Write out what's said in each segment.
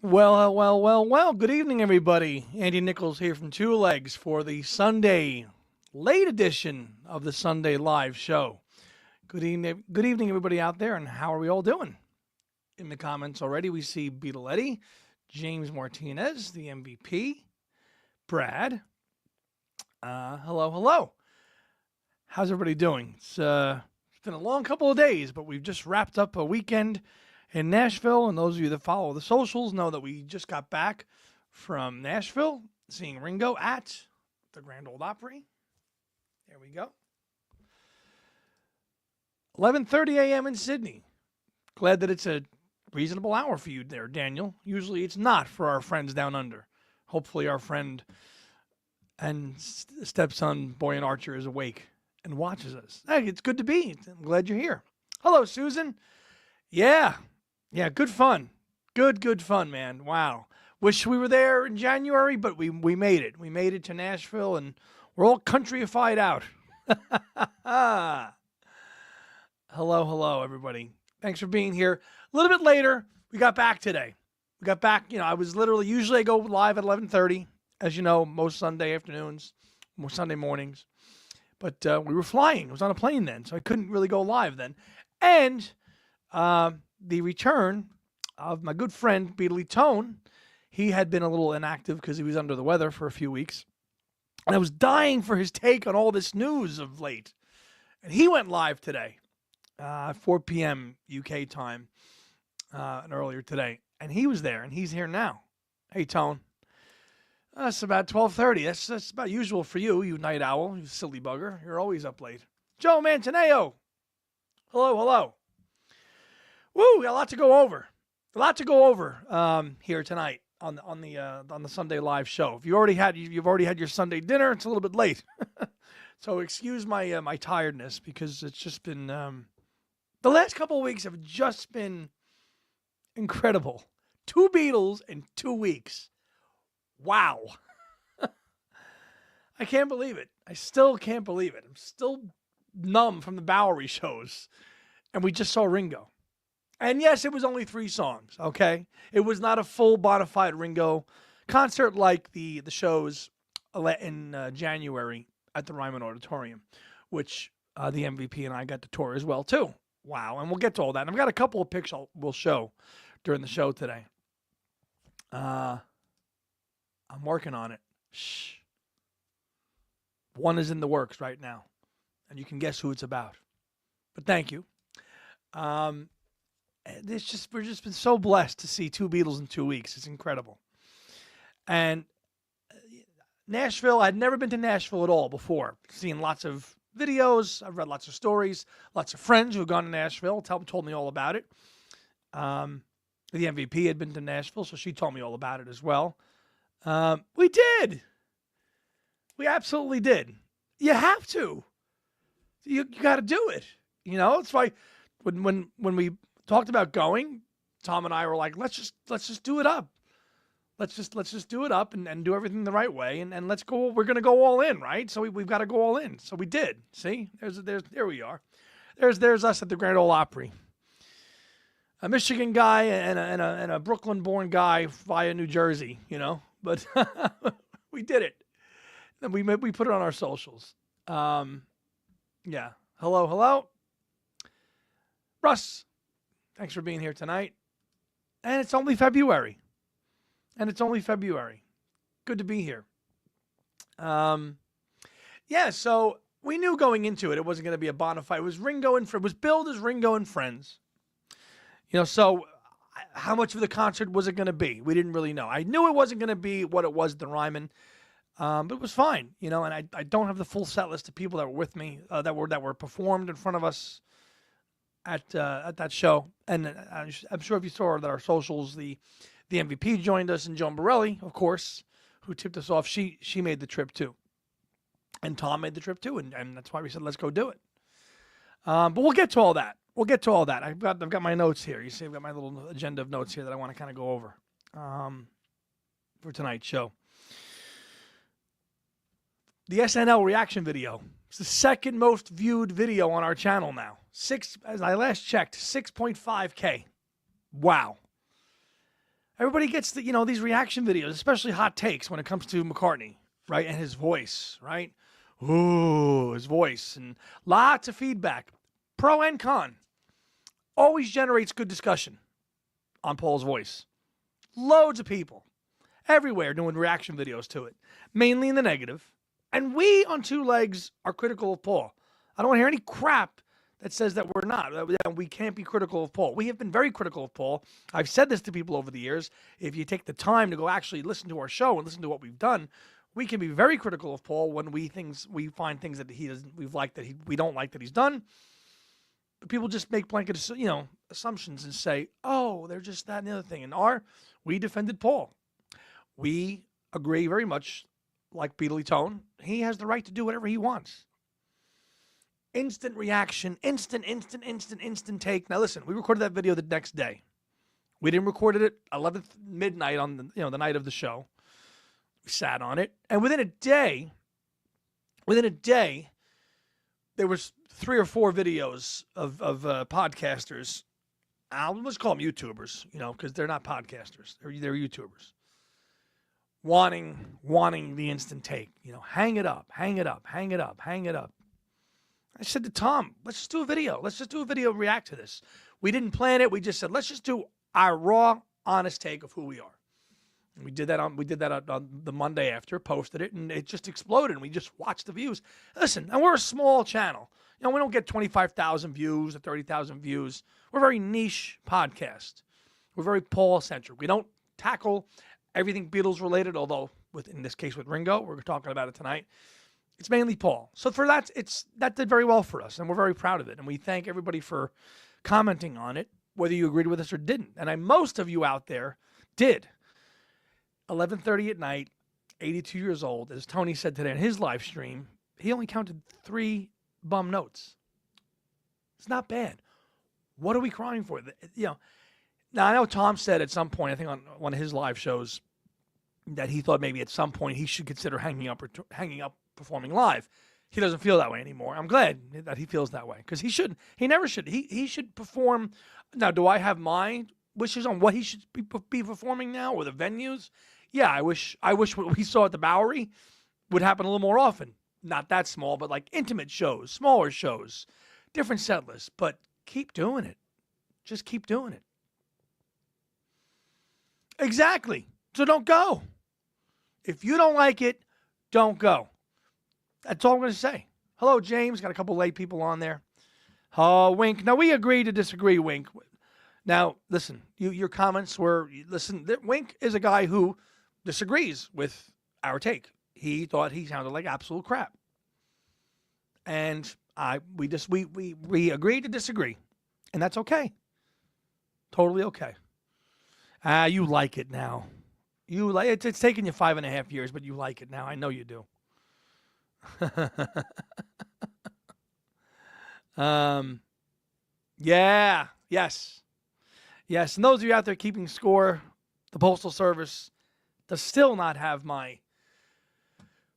Well. Good evening, everybody. Andy Nichols here from Two Legs for the Sunday late edition of the Sunday Live show. Good evening, everybody out there, and how are we all doing? In the comments already, we see Beetle Eddie, James Martinez, the MVP, Brad. Hello. How's everybody doing? It's been a long couple of days, but we've just wrapped up a weekend in Nashville, and those of you that follow the socials know that we just got back from Nashville, seeing Ringo at the Ole Opry. There we go. 11:30 a.m. in Sydney. Glad that it's a reasonable hour for you there, Daniel. Usually it's not for our friends down under. Hopefully our friend and stepson, Boyan Archer, is awake and watches us. Hey, it's good to be. I'm glad you're here. Hello, Susan. Yeah, good fun. Good fun, man. Wow. Wish we were there in January, but we made it. We made it to Nashville, and we're all countryified out. Hello, everybody. Thanks for being here. A little bit later, we got back today. I was usually I go live at 11:30, as you know, most Sunday afternoons, most Sunday mornings. But we were flying. I was on a plane then, so I couldn't really go live then. And the return of my good friend, Beatley Tone, he had been a little inactive because he was under the weather for a few weeks. And I was dying for his take on all this news of late. And he went live today, 4 p.m. UK time, and earlier today. And he was there, and he's here now. Hey, Tone. That's about 12:30. That's about usual for you, you night owl, you silly bugger. You're always up late. Joe Mantaneo. Hello. Woo, we got a lot to go over. Here tonight on the Sunday Live show. If you've already had your Sunday dinner, it's a little bit late. So excuse my tiredness, because it's just been the last couple of weeks have just been incredible. 2 Beatles in 2 weeks. Wow. I can't believe it. I still can't believe it. I'm still numb from the Bowery shows. And we just saw Ringo. And yes, it was only 3 songs, okay? It was not a full bona fide Ringo concert like the shows in January at the Ryman Auditorium, which the MVP and I got to tour as well, too. Wow, and we'll get to all that. And I've got a couple of pics we'll show during the show today. I'm working on it. Shh. One is in the works right now, and you can guess who it's about. But thank you. We're just been so blessed to see 2 Beatles in 2 weeks. It's incredible. And Nashville, I'd never been to Nashville at all before. Seen lots of videos. I've read lots of stories. Lots of friends who have gone to Nashville told me all about it. The MVP had been to Nashville, so she told me all about it as well. We did. We absolutely did. You have to. You got to do it. It's why when we talked about going, Tom and I were like, let's just do it up. Let's just do it up and do everything the right way, and let's go. We're gonna go all in, right? So we've got to go all in. So we did. See, there we are. There's us at the Ole Opry. A Michigan guy and a Brooklyn-born guy via New Jersey, But we did it. And we put it on our socials. Yeah. Hello. Russ, thanks for being here tonight. And it's only February. Good to be here. Yeah, so we knew going into it wasn't going to be a bona fide. It was Ringo and it was billed as Ringo and Friends. So how much of the concert was it going to be? We didn't really know. I knew it wasn't going to be what it was at the Ryman, but it was fine, and I don't have the full set list of people that were with me that were performed in front of us at that show. And I'm sure if you saw that our socials, the MVP joined us, and Joan Borelli, of course, who tipped us off. She made the trip too, and Tom made the trip too, and that's why we said let's go do it. But we'll get to all that. I've got my notes here. You see, I've got my little agenda of notes here that I want to kind of go over for tonight's show. The SNL reaction video. It's the second most viewed video on our channel now. As I last checked, 6.5K. Wow. Everybody gets these reaction videos, especially hot takes when it comes to McCartney, right? And his voice, right? Ooh, his voice. And lots of feedback, pro and con. Always generates good discussion on Paul's voice. Loads of people everywhere doing reaction videos to it, mainly in the negative. And we on Two Legs are critical of Paul. I don't want to hear any crap that says that we're not, that we can't be critical of Paul. We have been very critical of Paul. I've said this to people over the years. If you take the time to go actually listen to our show and listen to what we've done, we can be very critical of Paul when we find things that he doesn't, we don't like that he's done. But people just make blanket, assumptions and say, oh, they're just that and the other thing. And we defended Paul. We agree very much, like Beatley Tone. He has the right to do whatever he wants. Instant reaction, instant take. Now listen, we recorded that video the next day. We didn't record it at 11th midnight on the night of the show. We sat on it, and within a day, there was 3 or 4 videos of podcasters. Let's call them YouTubers, because they're not podcasters. They're YouTubers. Wanting the instant take. Hang it up. I said to Tom, let's just do a video. Let's just do a video and react to this. We didn't plan it. We just said, let's just do our raw, honest take of who we are. And we did that on the Monday after, posted it, and it just exploded. And we just watched the views. Listen, and we're a small channel. We don't get 25,000 views or 30,000 views. We're a very niche podcast. We're very Paul-centric. We don't tackle everything Beatles related, although in this case with Ringo, we're talking about it tonight. It's mainly Paul. So for that did very well for us, and we're very proud of it. And we thank everybody for commenting on it, whether you agreed with us or didn't. And most of you out there did. 11:30 at night, 82 years old, as Tony said today in his live stream, he only counted 3 bum notes. It's not bad. What are we crying for? Now I know Tom said at some point, I think on one of his live shows, that he thought maybe at some point he should consider hanging up performing live. He doesn't feel that way anymore. I'm glad that he feels that way, because he shouldn't. He never should. He should perform. Now, do I have my wishes on what he should be performing now, or the venues? Yeah, I wish what we saw at the Bowery would happen a little more often. Not that small, but like intimate shows, smaller shows, different set lists. But keep doing it. Just keep doing it. Exactly. So don't go. If you don't like it, don't go. That's all I'm going to say. Hello, James. Got a couple late people on there. Oh, Wink. Now, we agree to disagree, Wink. Now, listen, your comments were, Wink is a guy who disagrees with our take. He thought he sounded like absolute crap. And we agreed to disagree. And that's okay. Totally okay. You like it now. It's taken you 5.5 years, but you like it now. I know you do. Yeah. Yes. And those of you out there keeping score, the Postal Service does still not have my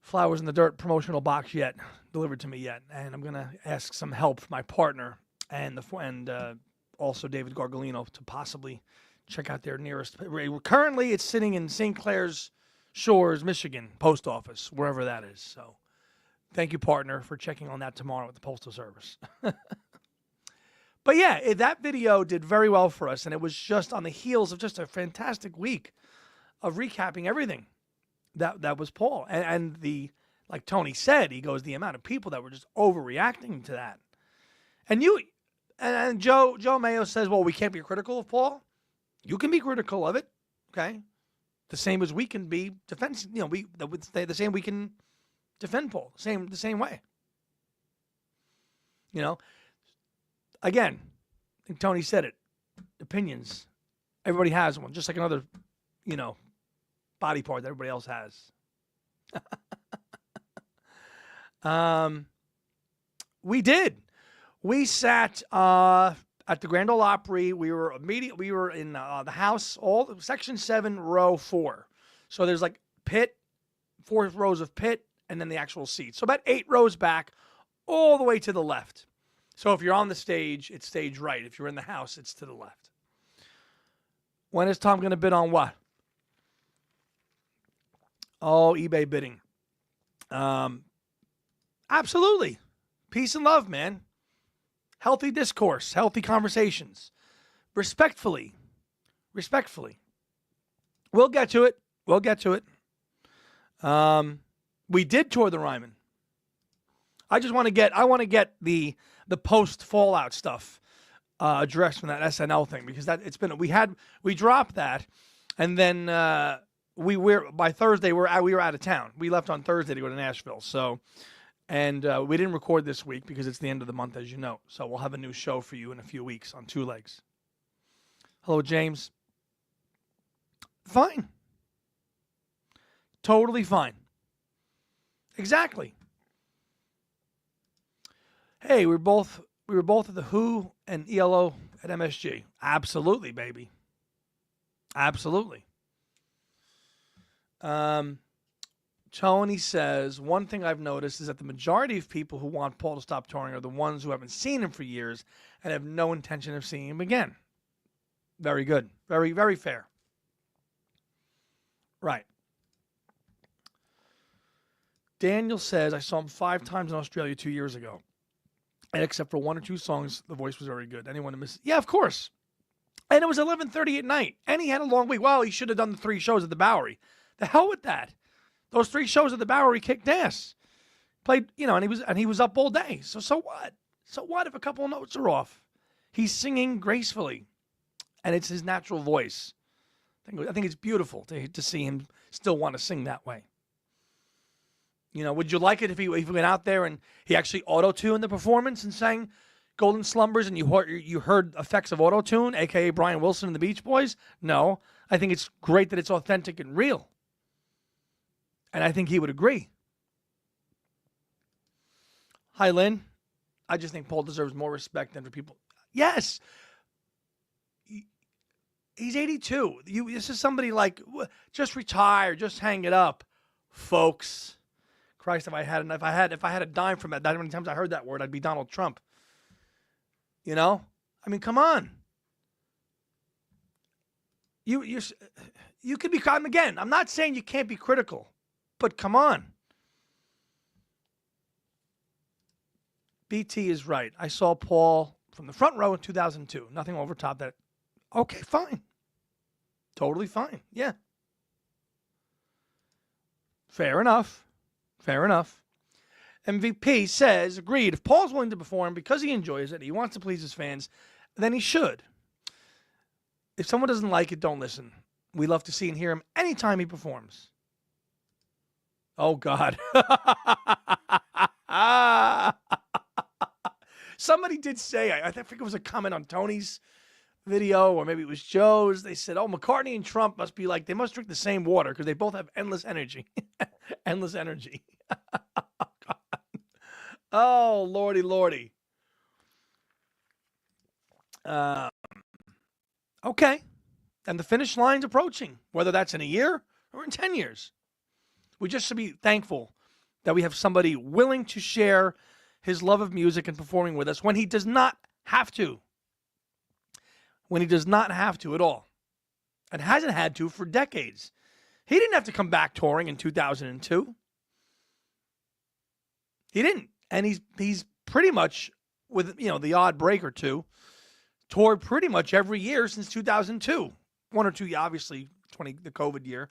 Flowers in the Dirt promotional box yet delivered to me yet, and I'm gonna ask some help from my partner and also David Gargolino to possibly check out their nearest. Currently, it's sitting in St. Clair's Shores, Michigan, post office, wherever that is. So, thank you, partner, for checking on that tomorrow with the Postal Service. But yeah, that video did very well for us, and it was just on the heels of just a fantastic week of recapping everything that was Paul. And like Tony said, he goes, the amount of people that were just overreacting to that. And Joe Mayo says, well, we can't be critical of Paul. You can be critical of it, okay? The same as we can be defense. That would say the same. We can defend Paul the same way. Again, I think Tony said it. Opinions. Everybody has one, just like another, body part that everybody else has. We did. We sat at the Grand Ole Opry. We were in the house, section 7, row 4. So there's like pit, 4 rows of pit, and then the actual seats. So about 8 rows back, all the way to the left. So if you're on the stage, it's stage right. If you're in the house, it's to the left. When is Tom going to bid on what? Oh, eBay bidding. Absolutely. Peace and love, man. Healthy discourse, healthy conversations. Respectfully. We'll get to it. We did tour the Ryman. I want to get the post Fallout stuff addressed from that SNL thing, because we dropped that, and then by Thursday we were out of town. We left on Thursday to go to Nashville. So, and we didn't record this week because it's the end of the month, as you know. So we'll have a new show for you in a few weeks on Two Legs. Hello, James. Fine. Totally fine. Exactly. Hey, we were both at the Who and ELO at MSG. Absolutely, baby. Absolutely. Tony says, one thing I've noticed is that the majority of people who want Paul to stop touring are the ones who haven't seen him for years and have no intention of seeing him again. Very good. Very, very fair. Right. Daniel says, I saw him 5 times in Australia 2 years ago. And except for 1 or 2 songs, the voice was very good. Anyone to miss? Yeah, of course. And it was 11:30 at night. And he had a long week. Well, he should have done the 3 shows at the Bowery. The hell with that. Those 3 shows at the Bowery kicked ass. Played, and he was up all day. So what? So what if a couple of notes are off? He's singing gracefully. And it's his natural voice. I think it's beautiful to see him still want to sing that way. Would you like it if he went out there and he actually auto-tuned the performance and sang Golden Slumbers and you heard effects of auto-tune, a.k.a. Brian Wilson and the Beach Boys? No. I think it's great that it's authentic and real. And I think he would agree. Hi, Lynn. I just think Paul deserves more respect than for people. Yes. He's 82. This is somebody like, just retire, just hang it up, folks. Christ, if I had a dime from that many times I heard that word, I'd be Donald Trump. I mean, come on. You could be. Again, I'm not saying you can't be critical, but come on. BT is right. I saw Paul from the front row in 2002. Nothing over top that. Okay, fine. Totally fine. Yeah. Fair enough. MVP says, agreed, if Paul's willing to perform because he enjoys it, he wants to please his fans, then he should. If someone doesn't like it, don't listen. We love to see and hear him anytime he performs. Oh, God. Somebody did say, I think it was a comment on Tony's video, or maybe it was Joe's. They said, McCartney and Trump they must drink the same water because they both have endless energy. Endless energy. Oh, lordy. Okay. And the finish line's approaching, whether that's in a year or in 10 years. We just should be thankful that we have somebody willing to share his love of music and performing with us when he does not have to. When he does not have to at all. And hasn't had to for decades. He didn't have to come back touring in 2002. He didn't. And he's pretty much, with the odd break or two, toured pretty much every year since 2002. 1 or 2, obviously, the COVID year.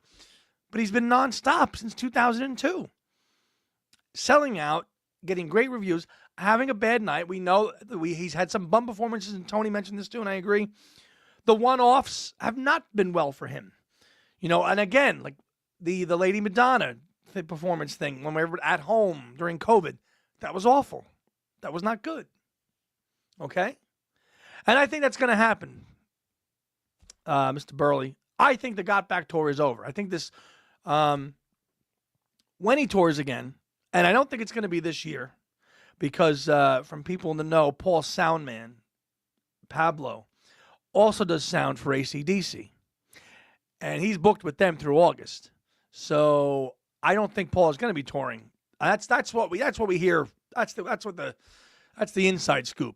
But he's been nonstop since 2002. Selling out, getting great reviews, having a bad night. We know he's had some bum performances, and Tony mentioned this too, and I agree. The one-offs have not been well for him. And again, like the Lady Madonna performance thing when we were at home during COVID, that was awful. That was not good. Okay? And I think that's going to happen, Mr. Burley. I think the Got Back tour is over. I think this, when he tours again, and I don't think it's going to be this year, because from people in the know, Paul's sound man, Pablo, also does sound for AC/DC. And he's booked with them through August. So I don't think Paul is going to be touring. That's what we hear. That's the inside scoop.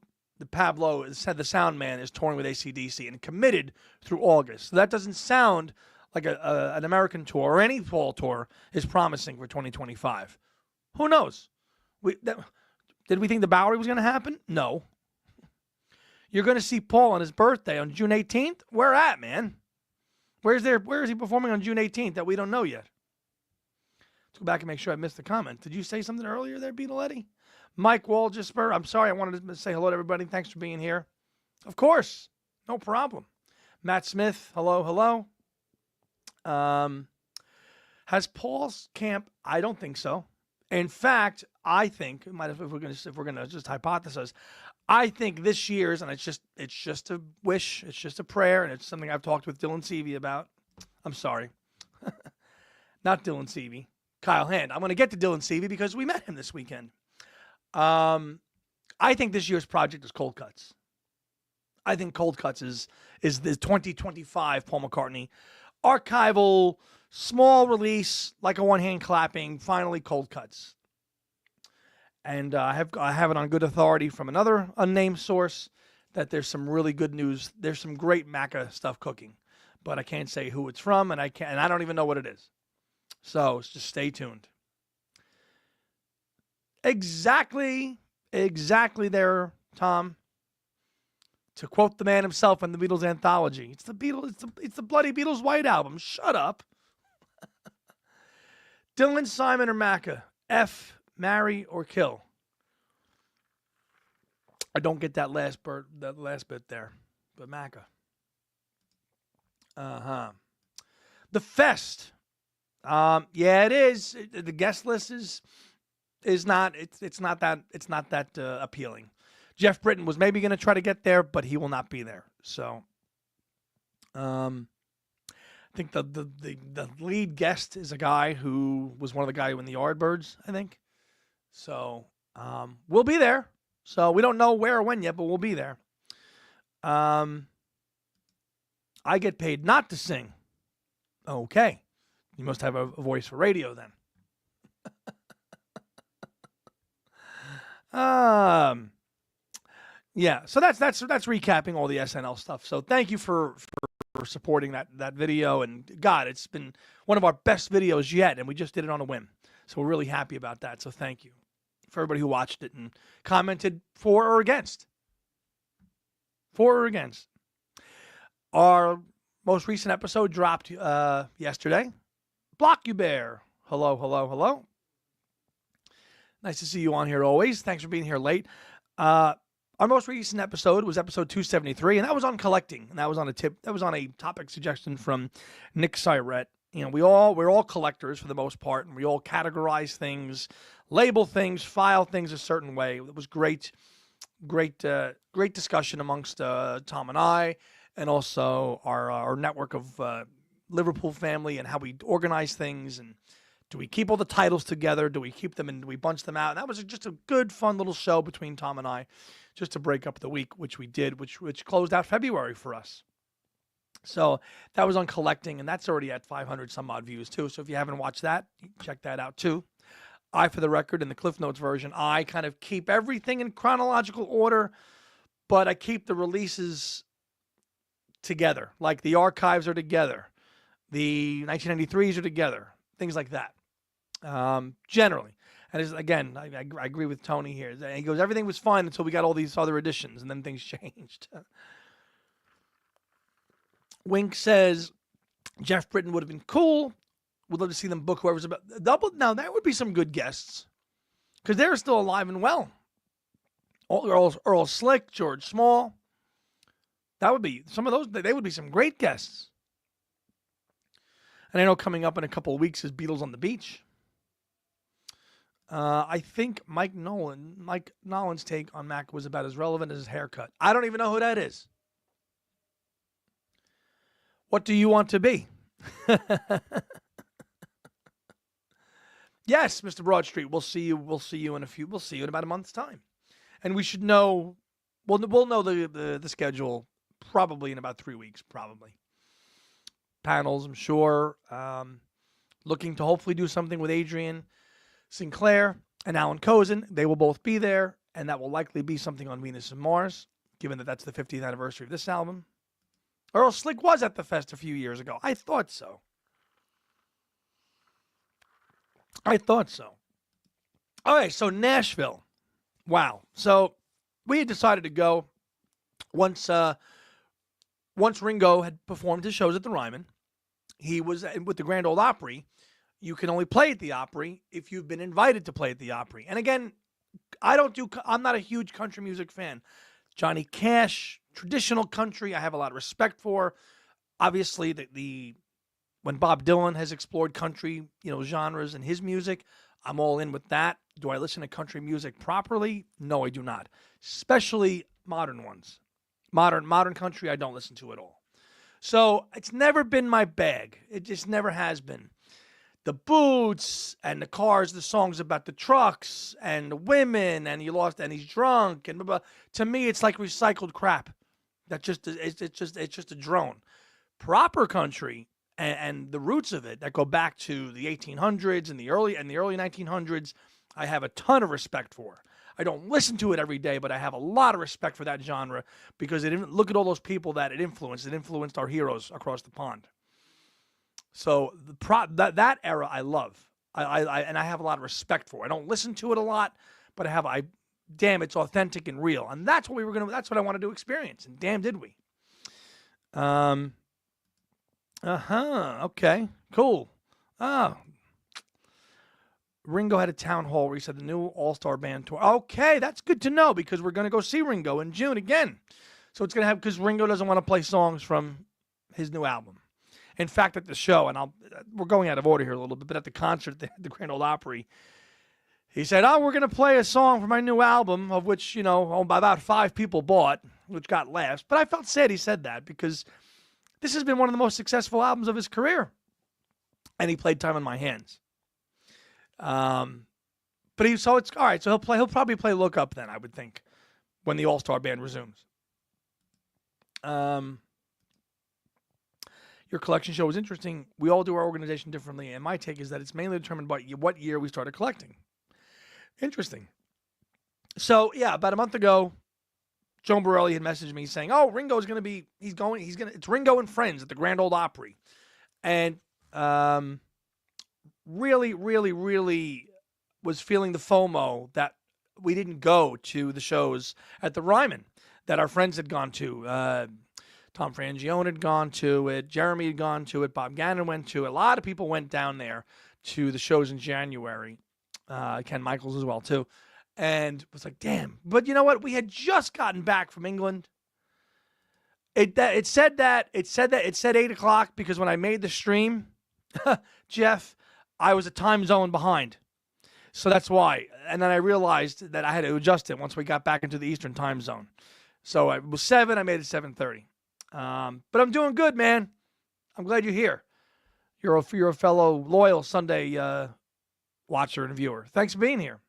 Pablo said the sound man is touring with AC/DC and committed through August. So that doesn't sound like an American tour or any fall tour is promising for 2025. Who knows? Did we think the Bowery was going to happen? No. You're going to see Paul on his birthday on June 18th? Where at, man? Where is he performing on June 18th that we don't know yet? Let's go back and make sure I missed the comment. Did you say something earlier there, Beetle Eddie? Mike Walgesper, I'm sorry. I wanted to say hello to everybody. Thanks for being here. Of course. No problem. Matt Smith, hello. Has Paul's camp? I don't think so. In fact, I think if we're gonna just hypothesize, I think this year's, and it's just a wish, it's just a prayer, and it's something I've talked with Dylan Seavey about. I'm sorry, not Dylan Seavey, Kyle Hand. I'm gonna get to Dylan Seavey because we met him this weekend. I think this year's project is Cold Cuts. I think Cold Cuts is the 2025 Paul McCartney archival, small release, like a one-hand clapping, finally Cold Cuts. And I have it on good authority from another unnamed source that there's some really good news. There's some great Macca stuff cooking, but I can't say who it's from, and I don't even know what it is. So just stay tuned. Exactly there, Tom. To quote the man himself in the Beatles anthology, it's the bloody Beatles White Album. Shut up. Dylan, Simon, or Macca? F, marry, or kill? I don't get that last bit there, but Macca. The Fest. Yeah, it is. The guest list is not. It's not that appealing. Jeff Britton was maybe going to try to get there, but he will not be there. So, I think the lead guest is a guy who was one of the guys in the Yardbirds, I think. So, we'll be there. So we don't know where or when yet, but we'll be there. I get paid not to sing. Okay. You must have a voice for radio then. Yeah, so that's recapping all the SNL stuff. So thank you for supporting that video. And God, it's been one of our best videos yet, and we just did it on a whim. So we're really happy about that. So thank you for everybody who watched it and commented for or against. For or against. Our most recent episode dropped yesterday. Block You Bear. Hello. Nice to see you on here always. Thanks for being here late. Our most recent episode was episode 273, and that was on collecting. And that was on a topic suggestion from Nick Syrett. You know, we're all collectors for the most part, and we all categorize things, label things, file things a certain way. It was great discussion amongst Tom and I, and also our network of Liverpool family, and how we organize things, and do we keep all the titles together? Do we keep them and do we bunch them out? And that was just a good, fun little show between Tom and I, just to break up the week, which we did, which closed out February for us. So that was on collecting, and that's already at 500 some odd views too. So if you haven't watched that, check that out too. For the record, in the Cliff Notes version, I kind of keep everything in chronological order, but I keep the releases together. Like the archives are together. The 1993s are together. Things like that. Generally. And again, I agree with Tony here. He goes, everything was fine until we got all these other editions, and then things changed. Wink says, Jeff Britton would have been cool. Would love to see them book whoever's about. Now, that would be some good guests, because they're still alive and well. Earl Slick, George Small. That would be, some of those, they would be some great guests. And I know coming up in a couple of weeks is Beatles on the Beach. I think Mike Nolan's take on Mac was about as relevant as his haircut. I don't even know who that is. What do you want to be? Yes, Mr. Broadstreet. We'll see you in about a month's time, and we should know. We'll know the schedule probably in about 3 weeks. Probably panels, I'm sure. Looking to hopefully do something with Adrian Sinclair and Alan Kozin. They will both be there, and that will likely be something on Venus and Mars. given that that's the 50th anniversary of this album. Earl Slick was at the fest a few years ago. I thought so. All right, so Nashville. Wow. So we had decided to go once Ringo had performed his shows at the Ryman. He was with the Grand Ole Opry. You can only play at the Opry if you've been invited to play at the Opry. And again, I'm not a huge country music fan. Johnny Cash, traditional country, I have a lot of respect for. Obviously, when Bob Dylan has explored country, genres in his music, I'm all in with that. Do I listen to country music properly? No, I do not. Especially modern ones. Modern country, I don't listen to at all. So it's never been my bag. It just never has been. The boots and the cars, the songs about the trucks and the women and he's drunk and blah, blah. To me, it's like recycled crap. It's just a drone. Proper country and the roots of it that go back to the 1800s and the early 1900s, I have a ton of respect for. I don't listen to it every day, but I have a lot of respect for that genre because look at all those people that it influenced. It influenced our heroes across the pond. So that era I love. I have a lot of respect for. I don't listen to it a lot, but damn, it's authentic and real. And that's what that's what I wanted to experience. And damn, did we. Okay. Cool. Ringo had a town hall where he said the new All-Star Band tour. Okay, that's good to know because we're going to go see Ringo in June again. So it's going to because Ringo doesn't want to play songs from his new album. In fact, at the show, and we're going out of order here a little bit, but at the concert at the Grand Ole Opry, he said, we're going to play a song from my new album, of which, about 5 people bought, which got laughs. But I felt sad he said that because this has been one of the most successful albums of his career. And he played Time on My Hands. But it's all right. So he'll probably play Look Up then, I would think, when the All-Star Band resumes. Your collection show was interesting. We all do our organization differently, and my take is that it's mainly determined by what year we started collecting. Interesting. So yeah, about a month ago, Joan Borelli had messaged me saying, Ringo's going to be, it's Ringo and Friends at the Grand Ole Opry. And really, really, really was feeling the FOMO that we didn't go to the shows at the Ryman that our friends had gone to. Tom Frangione had gone to it. Jeremy had gone to it. Bob Gannon went to it. A lot of people went down there to the shows in January. Ken Michaels as well, too. And was like, damn. But you know what? We had just gotten back from England. It said 8 o'clock because when I made the stream, Jeff, I was a time zone behind. So that's why. And then I realized that I had to adjust it once we got back into the Eastern time zone. So it was 7. I made it 7:30. But I'm doing good, man. I'm glad you're here. You're a fellow loyal Sunday watcher and viewer. Thanks for being here.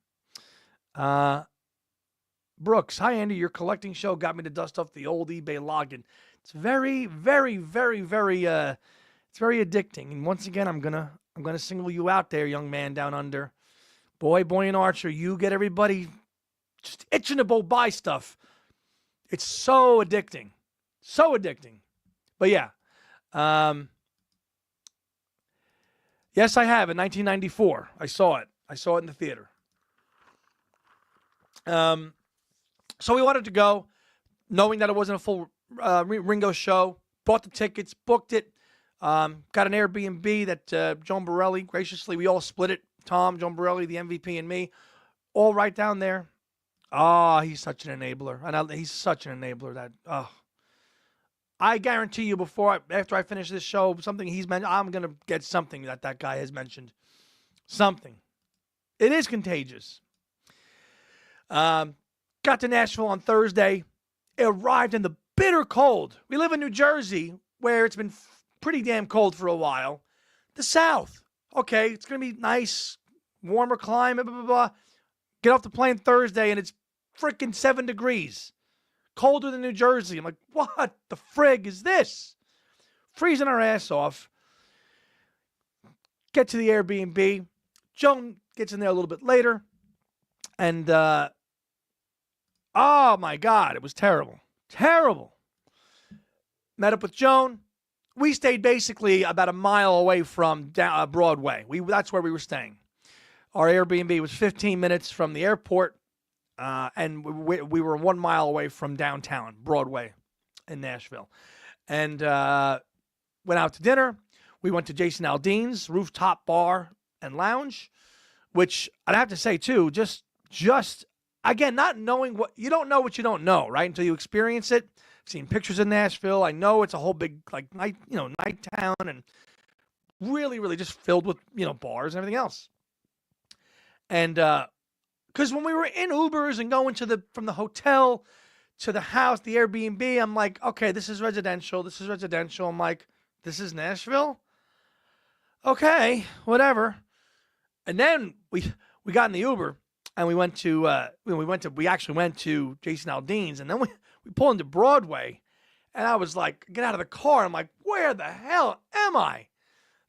Brooks, hi Andy. Your collecting show got me to dust off the old eBay login. It's very, very, very, very. It's very addicting. And once again, I'm gonna single you out there, young man down under. Boy, and Archer, you get everybody just itching to buy stuff. It's so addicting. So addicting. But yeah. Yes, I have. In 1994. I saw it. I saw it in the theater. So we wanted to go, knowing that it wasn't a full Ringo show. Bought the tickets, booked it. Got an Airbnb that Joan Borelli, graciously, we all split it. Tom, Joan Borelli, the MVP, and me. All right down there. He's such an enabler. And he's such an enabler that, I guarantee you after I finish this show, something he's mentioned, I'm going to get something that guy has mentioned. Something. It is contagious. Got to Nashville on Thursday. It arrived in the bitter cold. We live in New Jersey, where it's been pretty damn cold for a while. The South. Okay, it's going to be nice, warmer climate, blah, blah, blah. Get off the plane Thursday, and it's freaking 7 degrees. Colder than New Jersey. I'm like, what the frig is this? Freezing our ass off. Get to the Airbnb. Joan gets in there a little bit later. And, oh my God, it was terrible. Terrible. Met up with Joan. We stayed basically about a mile away from Broadway. That's where we were staying. Our Airbnb was 15 minutes from the airport, and we were 1 mile away from downtown Broadway in Nashville. And went out to dinner. We went to Jason Aldean's rooftop bar and lounge, which I'd have to say too, just again, not knowing what you don't know, right? Until you experience it. I've seen pictures of Nashville. I know it's a whole big like night town, and really, really just filled with bars and everything else. And because when we were in Ubers and going from the hotel to the house, the Airbnb, I'm like, okay, this is residential. I'm like, this is Nashville? Okay, whatever. And then we got in the Uber and we actually went to Jason Aldean's, and then we pull into Broadway, and I was like, get out of the car. I'm like, where the hell am I?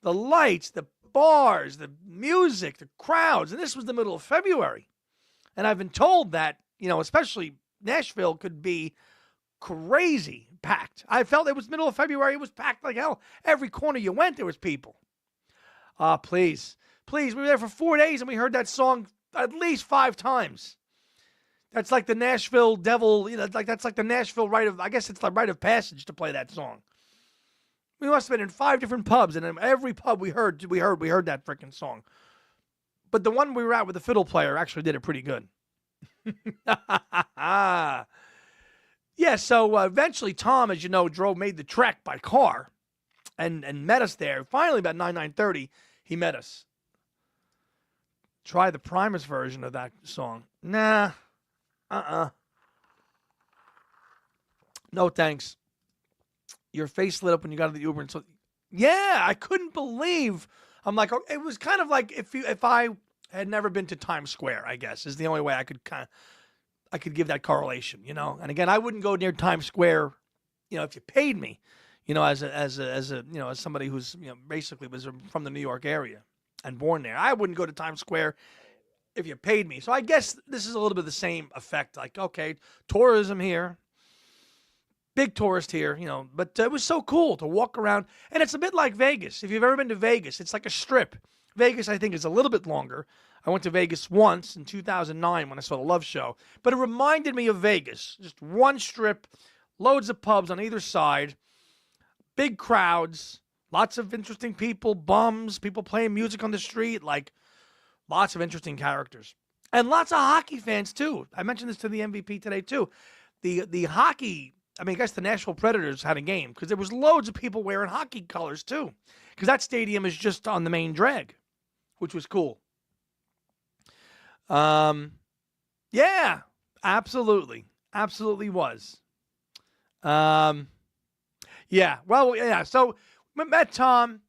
The lights, the bars, the music, the crowds, and this was the middle of February. And I've been told that, especially Nashville could be crazy packed. I felt it was middle of February. It was packed like hell. Every corner you went, there was people. Please. We were there for 4 days, and we heard that song at least 5 times. That's like the Nashville devil, that's like the Nashville I guess it's the rite of passage to play that song. We must have been in 5 different pubs, and in every pub we heard that freaking song. But the one we were at with the fiddle player actually did it pretty good. Yeah, so eventually Tom, as you know, made the trek by car and met us there. Finally, about 9:30, he met us. Try the Primus version of that song. Nah. No thanks. Your face lit up when you got to the Uber, and so yeah, I couldn't believe. I'm like, it was kind of like if I had never been to Times Square, I guess is the only way I could give that correlation, And again, I wouldn't go near Times Square, if you paid me, as somebody who's basically was from the New York area and born there. I wouldn't go to Times Square if you paid me. So I guess this is a little bit of the same effect. Like, okay, tourism here, big tourist here, but it was so cool to walk around. And it's a bit like Vegas. If you've ever been to Vegas, it's like a strip. Vegas, I think, is a little bit longer. I went to Vegas once in 2009 when I saw the Love Show, but it reminded me of Vegas. Just one strip, loads of pubs on either side, big crowds, lots of interesting people, bums, people playing music on the street, like lots of interesting characters. And lots of hockey fans, too. I mentioned this to the MVP today, too. The hockey, I guess the Nashville Predators had a game because there was loads of people wearing hockey colors, too, because that stadium is just on the main drag, which was cool. Yeah, absolutely was. Yeah, well, yeah. So we met Tom,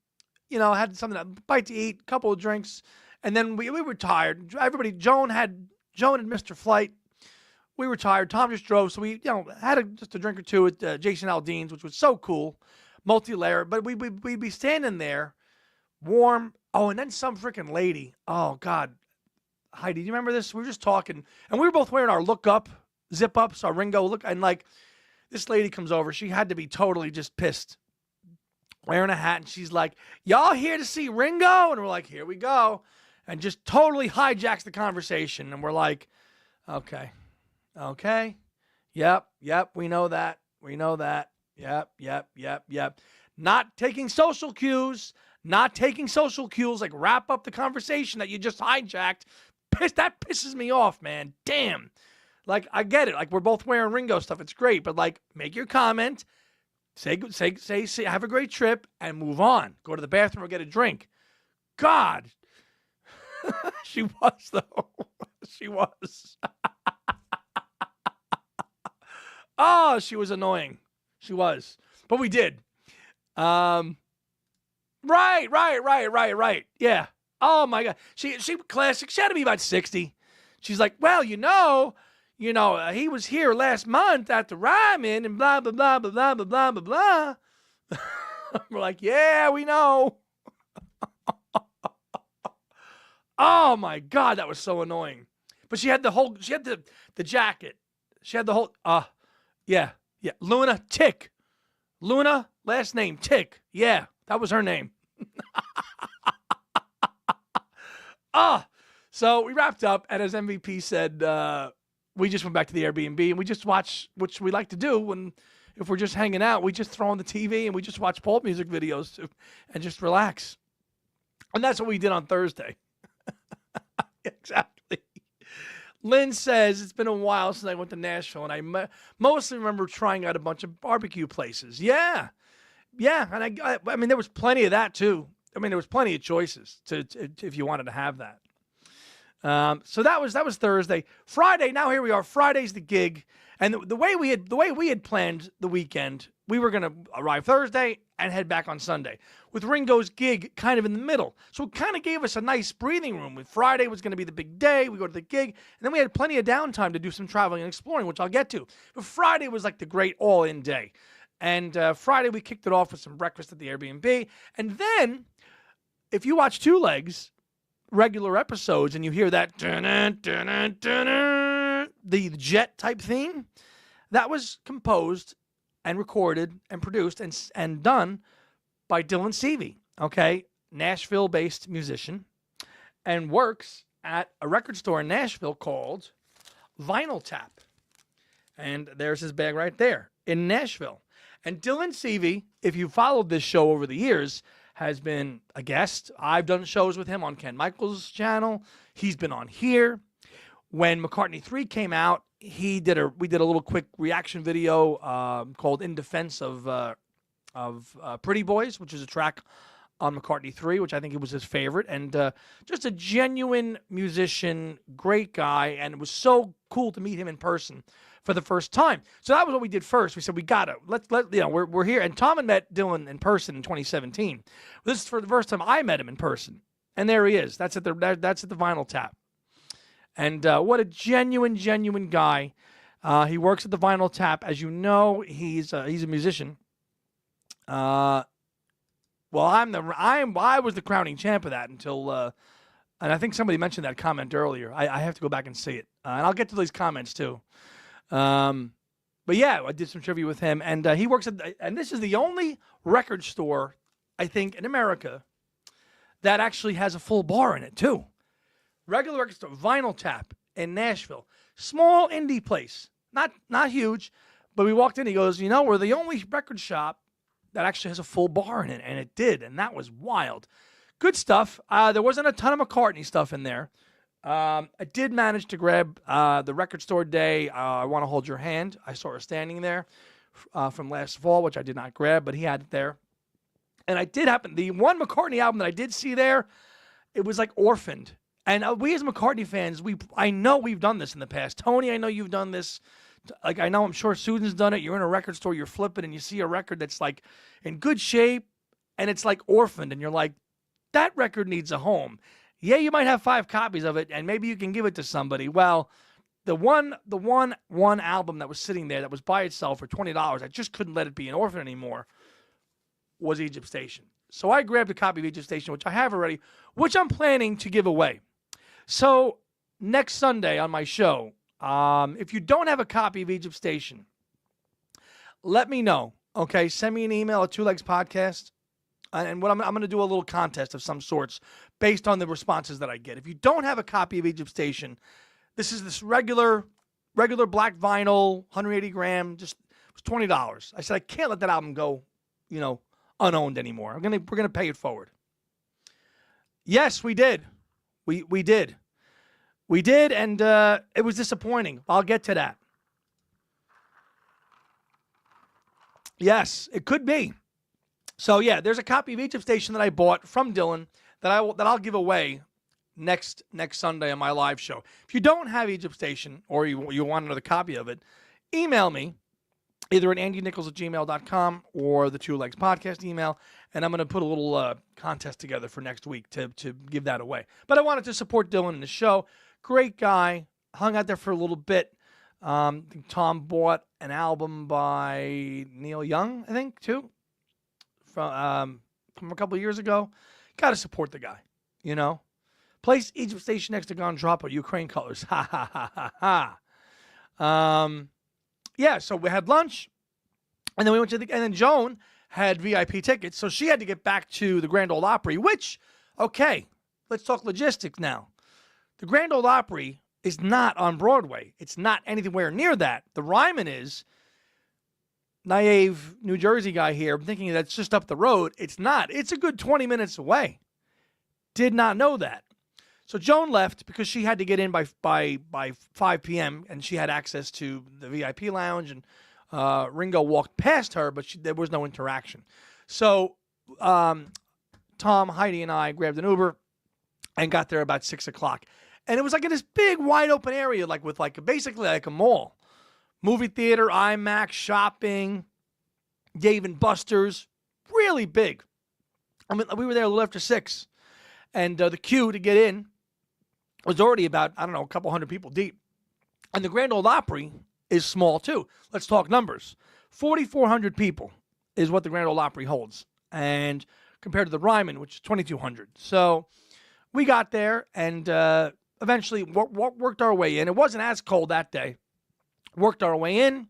had something to bite to eat, a couple of drinks, and then we were tired. Everybody, Joan had missed her flight. We were tired. Tom just drove, so we had just a drink or two at Jason Aldean's, which was so cool, multi-layer. But we'd be standing there, warm. Oh, and then some freaking lady. Oh God. Heidi, do you remember this? We were just talking, and we were both wearing our look up, zip ups, our Ringo look, and like this lady comes over. She had to be totally just pissed, wearing a hat, and she's like, "Y'all here to see Ringo?" And we're like, "Here we go," and just totally hijacks the conversation. And we're like, "Okay, yep, we know that, yep." Not taking social cues, like wrap up the conversation that you just hijacked. That pisses me off, man. Damn. Like, I get it. Like, we're both wearing Ringo stuff. It's great. But, like, make your comment. Say, have a great trip and move on. Go to the bathroom or get a drink. God. She was, though. She was. Oh, she was annoying. She was. But we did. Right. Yeah. Oh my God. She classic. She had to be about 60. She's like, well, he was here last month at the Ryman and blah, blah, blah, blah, blah, blah, blah, blah. We're like, yeah, we know. Oh my God. That was so annoying. But she had the jacket. She had the whole, yeah. Yeah, Luna Tick. Luna, last name Tick. Yeah, that was her name. So we wrapped up, and as MVP said, we just went back to the Airbnb, and we just watched, which we like to do when, if we're just hanging out, we just throw on the TV, and we just watch pop music videos and just relax. And that's what we did on Thursday. Exactly. Lynn says, it's been a while since I went to Nashville, and I mostly remember trying out a bunch of barbecue places. Yeah. And I mean, there was plenty of that, too. I mean, there was plenty of choices to if you wanted to have that. So that was Thursday. Friday, now here we are. Friday's the gig. And the way we had planned the weekend, we were going to arrive Thursday and head back on Sunday, with Ringo's gig kind of in the middle. So it kind of gave us a nice breathing room. With Friday was going to be the big day. We go to the gig, and then we had plenty of downtime to do some traveling and exploring, which I'll get to. But Friday was like the great all-in day. And Friday we kicked it off with some breakfast at the Airbnb. And then, if you watch Two Legs regular episodes and you hear that the jet type theme, that was composed and recorded and produced and done by Dylan Seavey, okay? Nashville-based musician, and works at a record store in Nashville called Vinyl Tap. And there's his bag right there in Nashville. And Dylan Seavey, if you followed this show over the years, has been a guest. I've done shows with him on Ken Michaels' channel. He's been on here. When McCartney 3 came out, we did a little quick reaction video called "In Defense of Pretty Boys," which is a track on McCartney 3, which I think it was his favorite, and just a genuine musician, great guy, and it was so cool to meet him in person for the first time. So that was what we did first. We said we're here, and Tom had met Dylan in person in 2017. This is for the first time I met him in person, and there he is. That's at the Vinyl Tap, and what a genuine guy. He works at the Vinyl Tap, as you know. He's a musician. Well, I was the crowning champ of that until, and I think somebody mentioned that comment earlier. I have to go back and see it, and I'll get to these comments too. But yeah, I did some trivia with him, and he works and this is the only record store, I think, in America that actually has a full bar in it too. Regular record store, Vinyl Tap in Nashville, small indie place, not huge, but we walked in. He goes, we're the only record shop that actually has a full bar in it, and it did, and that was wild. Good stuff. There wasn't a ton of McCartney stuff in there. I did manage to grab the record store day, I Want to Hold Your Hand. I saw her standing there from last fall, which I did not grab, but he had it there. And I did happen, the one McCartney album that I did see there, it was like Orphaned. And we as McCartney fans, I know we've done this in the past. Tony, I know you've done this. Like, I know, I'm sure Susan's done it. You're in a record store, you're flipping, and you see a record that's like in good shape, and it's like Orphaned, and you're like, that record needs a home. Yeah, you might have 5 copies of it, and maybe you can give it to somebody. Well, the one album that was sitting there that was by itself for $20, I just couldn't let it be an orphan anymore, was Egypt Station. So I grabbed a copy of Egypt Station, which I have already, which I'm planning to give away. So next Sunday on my show, if you don't have a copy of Egypt Station, let me know. Okay, send me an email at 2legspodcast. And what I'm going to do a little contest of some sorts based on the responses that I get. If you don't have a copy of Egypt Station, this is this regular black vinyl, 180 gram, just it was $20. I said I can't let that album go, unowned anymore. We're gonna pay it forward. Yes, we did. We did, and it was disappointing. I'll get to that. Yes, it could be. So yeah, there's a copy of Egypt Station that I bought from Dylan that I'll give away next Sunday on my live show. If you don't have Egypt Station or you want another copy of it, email me either at andynichols@gmail.com or the 2 Legs Podcast email, and I'm going to put a little contest together for next week to give that away. But I wanted to support Dylan in the show. Great guy. Hung out there for a little bit. I think Tom bought an album by Neil Young, I think, too, from a couple of years ago. Got to support the guy, Place Egypt Station next to Gondrapa, Ukraine colors. Ha, ha, ha, ha, ha. Yeah, so we had lunch. And then we went to and then Joan had VIP tickets, so she had to get back to the Grand Ole Opry, which, okay, let's talk logistics now. The Grand Ole Opry is not on Broadway. It's not anywhere near that. The Ryman is. Naive New Jersey guy here, I'm thinking that's just up the road. It's not. It's a good 20 minutes away. Did not know that. So Joan left because she had to get in by 5 p.m. and she had access to the VIP lounge, and Ringo walked past her, but there was no interaction. So Tom, Heidi, and I grabbed an Uber and got there about 6 o'clock. And it was like in this big, wide open area, like with like basically like a mall. Movie theater, IMAX, shopping, Dave and Buster's, really big. I mean, we were there a little after 6, and the queue to get in was already about, I don't know, a couple hundred people deep. And the Grand Ole Opry is small, too. Let's talk numbers. 4,400 people is what the Grand Ole Opry holds, and compared to the Ryman, which is 2,200. So we got there and eventually worked our way in. It wasn't as cold that day. Worked our way in.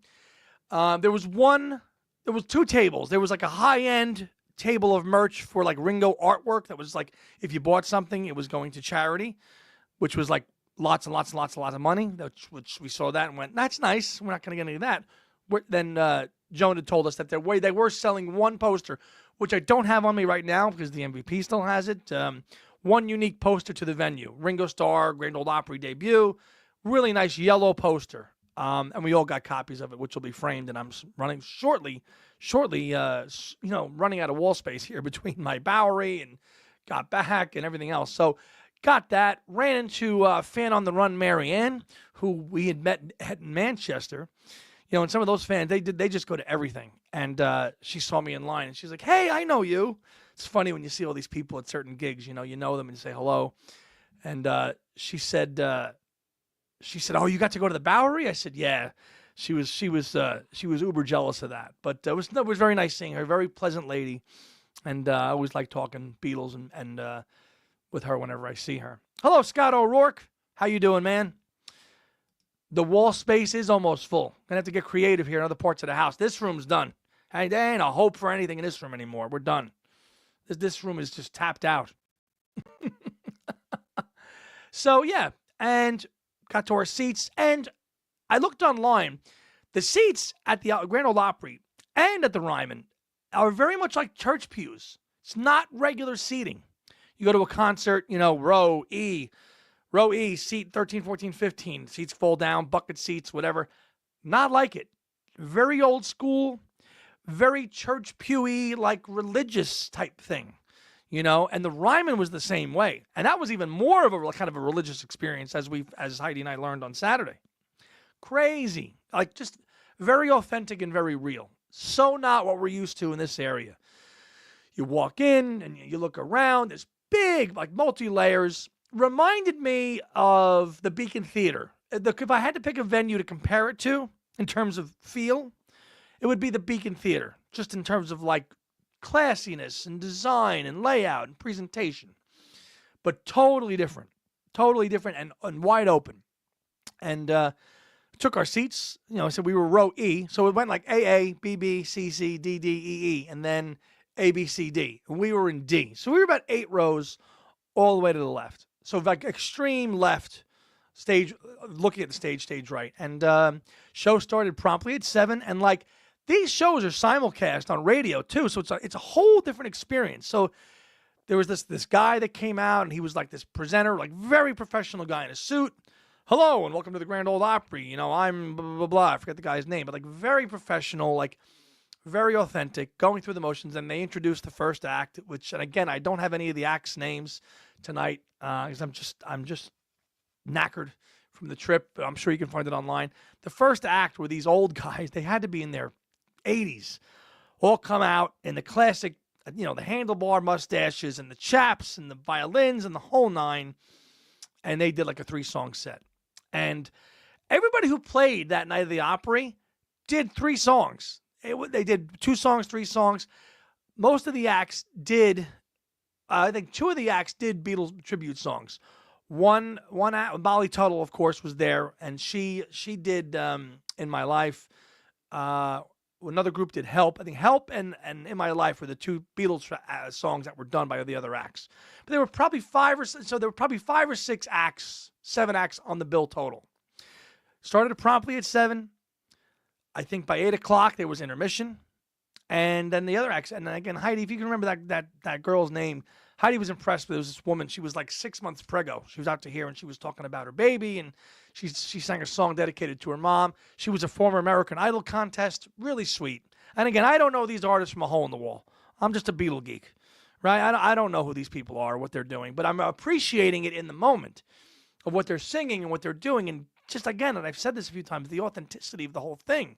There was 2 tables. There was like a high-end table of merch for like Ringo artwork that was like, if you bought something, it was going to charity, which was like lots and lots and lots and lots of money, which we saw that and went, that's nice. We're not going to get any of that. Then Joan had told us that they were selling one poster, which I don't have on me right now because the MVP still has it. One unique poster to the venue. Ringo Starr, Grand Ole Opry debut. Really nice yellow poster. And we all got copies of it, which will be framed. And I'm running shortly, running out of wall space here between my Bowery and got back and everything else. So got that. Ran into fan on the run, Marianne, who we had met in Manchester. And some of those fans, they just go to everything. And she saw me in line, and she's like, "Hey, I know you." It's funny when you see all these people at certain gigs. You know them and you say hello. And she said. "Oh, you got to go to the Bowery?" I said, "Yeah." She was uber jealous of that, but it was very nice seeing her. Very pleasant lady, and I always like talking Beatles and with her whenever I see her. Hello, Scott O'Rourke. How you doing, man? The wall space is almost full. Gonna have to get creative here in other parts of the house. This room's done. Hey, there ain't a hope for anything in this room anymore. We're done. This room is just tapped out. So yeah, and got to our seats, and I looked online. The seats at the Grand Ole Opry and at the Ryman are very much like church pews. It's not regular seating. You go to a concert, row E, seat 13, 14, 15. Seats fall down, bucket seats, whatever. Not like it. Very old school, very church pewy, like religious type thing. And the Ryman was the same way. And that was even more of a kind of a religious experience as Heidi and I learned on Saturday. Crazy. Like just very authentic and very real. So not what we're used to in this area. You walk in and you look around. There's big, like multi-layers. Reminded me of the Beacon Theater. If I had to pick a venue to compare it to in terms of feel, it would be the Beacon Theater. Just in terms of like classiness and design and layout and presentation, but totally different and wide open. And took our seats. I said we were row E, so it went like AA, BB, CC, DD, EE, and then ABCD. And we were in D, so we were about 8 rows all the way to the left. So like extreme left stage, looking at the stage right. And show started promptly at 7, and like. These shows are simulcast on radio too, so it's a whole different experience. So there was this guy that came out, and he was like this presenter, like very professional guy in a suit. Hello, and welcome to the Grand Ole Opry. I'm blah, blah, blah, blah. I forget the guy's name, but like very professional, like very authentic, going through the motions. And they introduced the first act, which, and again, I don't have any of the acts' names tonight because I'm just knackered from the trip. I'm sure you can find it online. The first act were these old guys. They had to be in their 80s, all come out in the classic, the handlebar mustaches and the chaps and the violins and the whole nine. And they did like a 3-song set. And everybody who played that night of the Opry did 3 songs. They did 2 songs, 3 songs. Most of the acts did, I think 2 of the acts did Beatles tribute songs. One act, Molly Tuttle, of course, was there, and she did In My Life. another group did Help. I think Help and In My Life were the two Beatles songs that were done by the other acts. But there were probably five or six acts, 7 acts on the bill total. Started promptly at 7. I think by 8 o'clock there was intermission. And then the other acts, and again, Heidi, if you can remember that girl's name, Heidi was impressed. There was this woman. She was like 6 months preggo. She was out to here, and she was talking about her baby, and she sang a song dedicated to her mom. She was a former American Idol contest. Really sweet. And again, I don't know these artists from a hole in the wall. I'm just a Beatle geek, right? I don't know who these people are, or what they're doing, but I'm appreciating it in the moment of what they're singing and what they're doing, and just again, and I've said this a few times, the authenticity of the whole thing.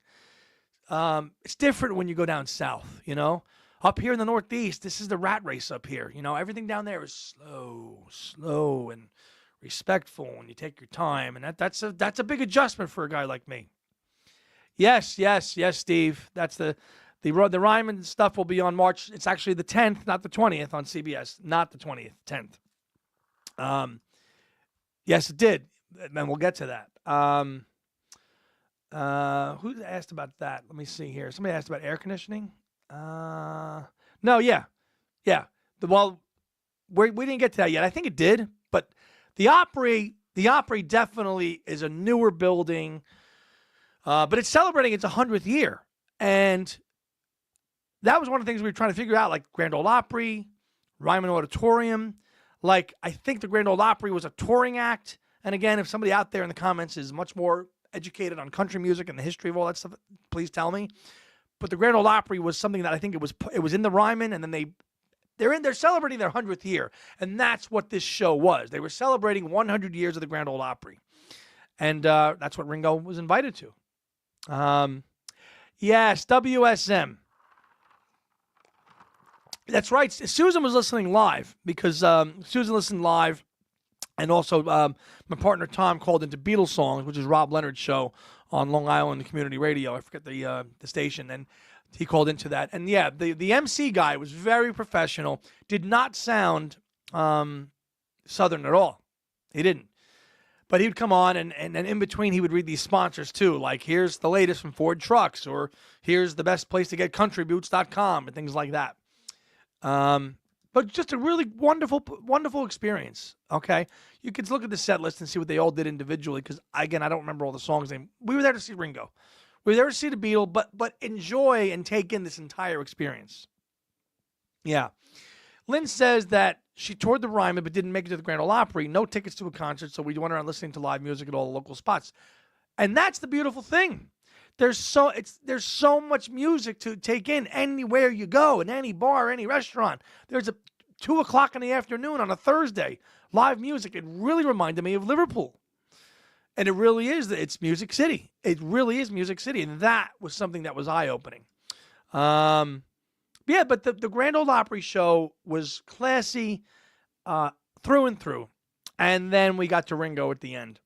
It's different when you go down south, you know. Up here in the Northeast, this is the rat race up here. You know, everything down there is slow and respectful, and you take your time, and that's a big adjustment for a guy like me. Yes, Steve. That's the Ryman stuff will be on March. It's actually the 10th, not the 20th on CBS. Not the 20th, 10th. Yes, it did, and we'll get to that. Who asked about that? Let me see here. Somebody asked about air conditioning. No, yeah. Well, we didn't get to that yet. I think it did, but the Opry definitely is a newer building, but it's celebrating its 100th year, and that was one of the things we were trying to figure out, like Grand Ole Opry, Ryman Auditorium. Like, I think the Grand Ole Opry was a touring act, and again, if somebody out there in the comments is much more educated on country music and the history of all that stuff, please tell me. But the Grand Ole Opry was something that I think it was in the Ryman, and then they're celebrating their 100th year, and that's what this show was. They were celebrating 100 years of the Grand Ole Opry, and that's what Ringo was invited to. Yes, WSM. That's right. Susan was listening live because Susan listened live, and also my partner Tom called into Beatles songs, which is Rob Leonard's show on Long Island Community Radio. I forget the station, and he called into that. And yeah, the MC guy was very professional. Did not sound Southern at all. He didn't. But he would come on, and in between he would read these sponsors too, like here's the latest from Ford Trucks, or here's the best place to get countryboots.com, and things like that. But just a really wonderful experience. Okay, you can look at the set list and see what they all did individually. Because again, I don't remember all the songs. We were there to see Ringo. We were there to see the Beatles, but enjoy and take in this entire experience. Yeah, Lynn says that she toured the Ryman but didn't make it to the Grand Ole Opry. No tickets to a concert, so we went around listening to live music at all the local spots. And that's the beautiful thing. There's so much music to take in anywhere you go, in any bar, any restaurant. There's a 2 o'clock in the afternoon on a Thursday, live music. It really reminded me of Liverpool. And it really is. It's Music City. It really is Music City. And that was something that was eye-opening. Yeah, but the Grand Ole Opry show was classy through and through. And then we got to Ringo at the end,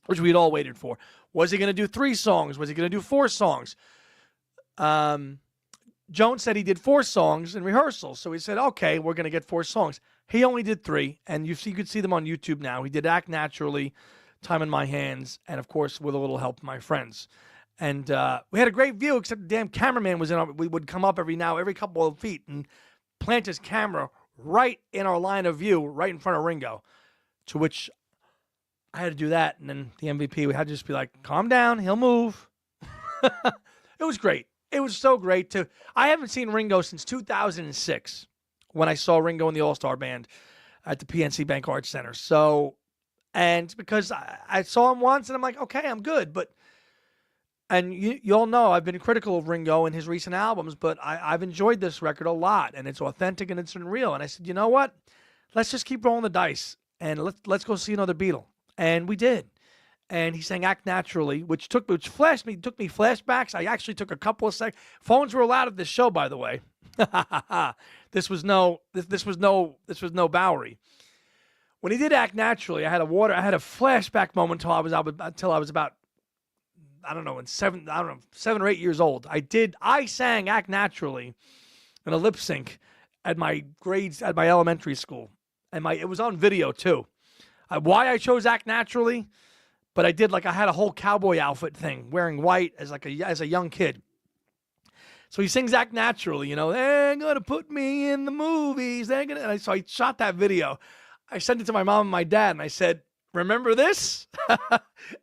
which we'd all waited for. Was he going to do 3 songs? Was he going to do 4 songs? Jones said he did 4 songs in rehearsal. So he said, okay, we're going to get 4 songs. He only did 3, and you could see them on YouTube now. He did Act Naturally, Time in My Hands, and, of course, With a Little Help from My Friends. And we had a great view, except the damn cameraman would come up every couple of feet and plant his camera right in our line of view, right in front of Ringo, to which I had to do that, and then the MVP, we had to just be like, calm down, he'll move. It was great. It was so great. I haven't seen Ringo since 2006, when I saw Ringo in the All-Star Band at the PNC Bank Arts Center. So, and because I saw him once, and I'm like, okay, I'm good. And you all know I've been critical of Ringo and his recent albums, but I've enjoyed this record a lot, and it's authentic and it's real. And I said, you know what? Let's just keep rolling the dice, and let's go see another Beatle. And we did. And he sang Act Naturally, which took me flashbacks. I actually took a couple of seconds. Phones were allowed at this show, by the way. This was no Bowery. When he did Act Naturally, I had a flashback moment until I was about 7 or 8 years old. I sang Act Naturally in a lip sync at my elementary school. And it was on video too. Why I chose Act Naturally, but I had a whole cowboy outfit thing, wearing white as a young kid. So he sings Act Naturally, they're going to put me in the movies. So I shot that video. I sent it to my mom and my dad, and I said, remember this?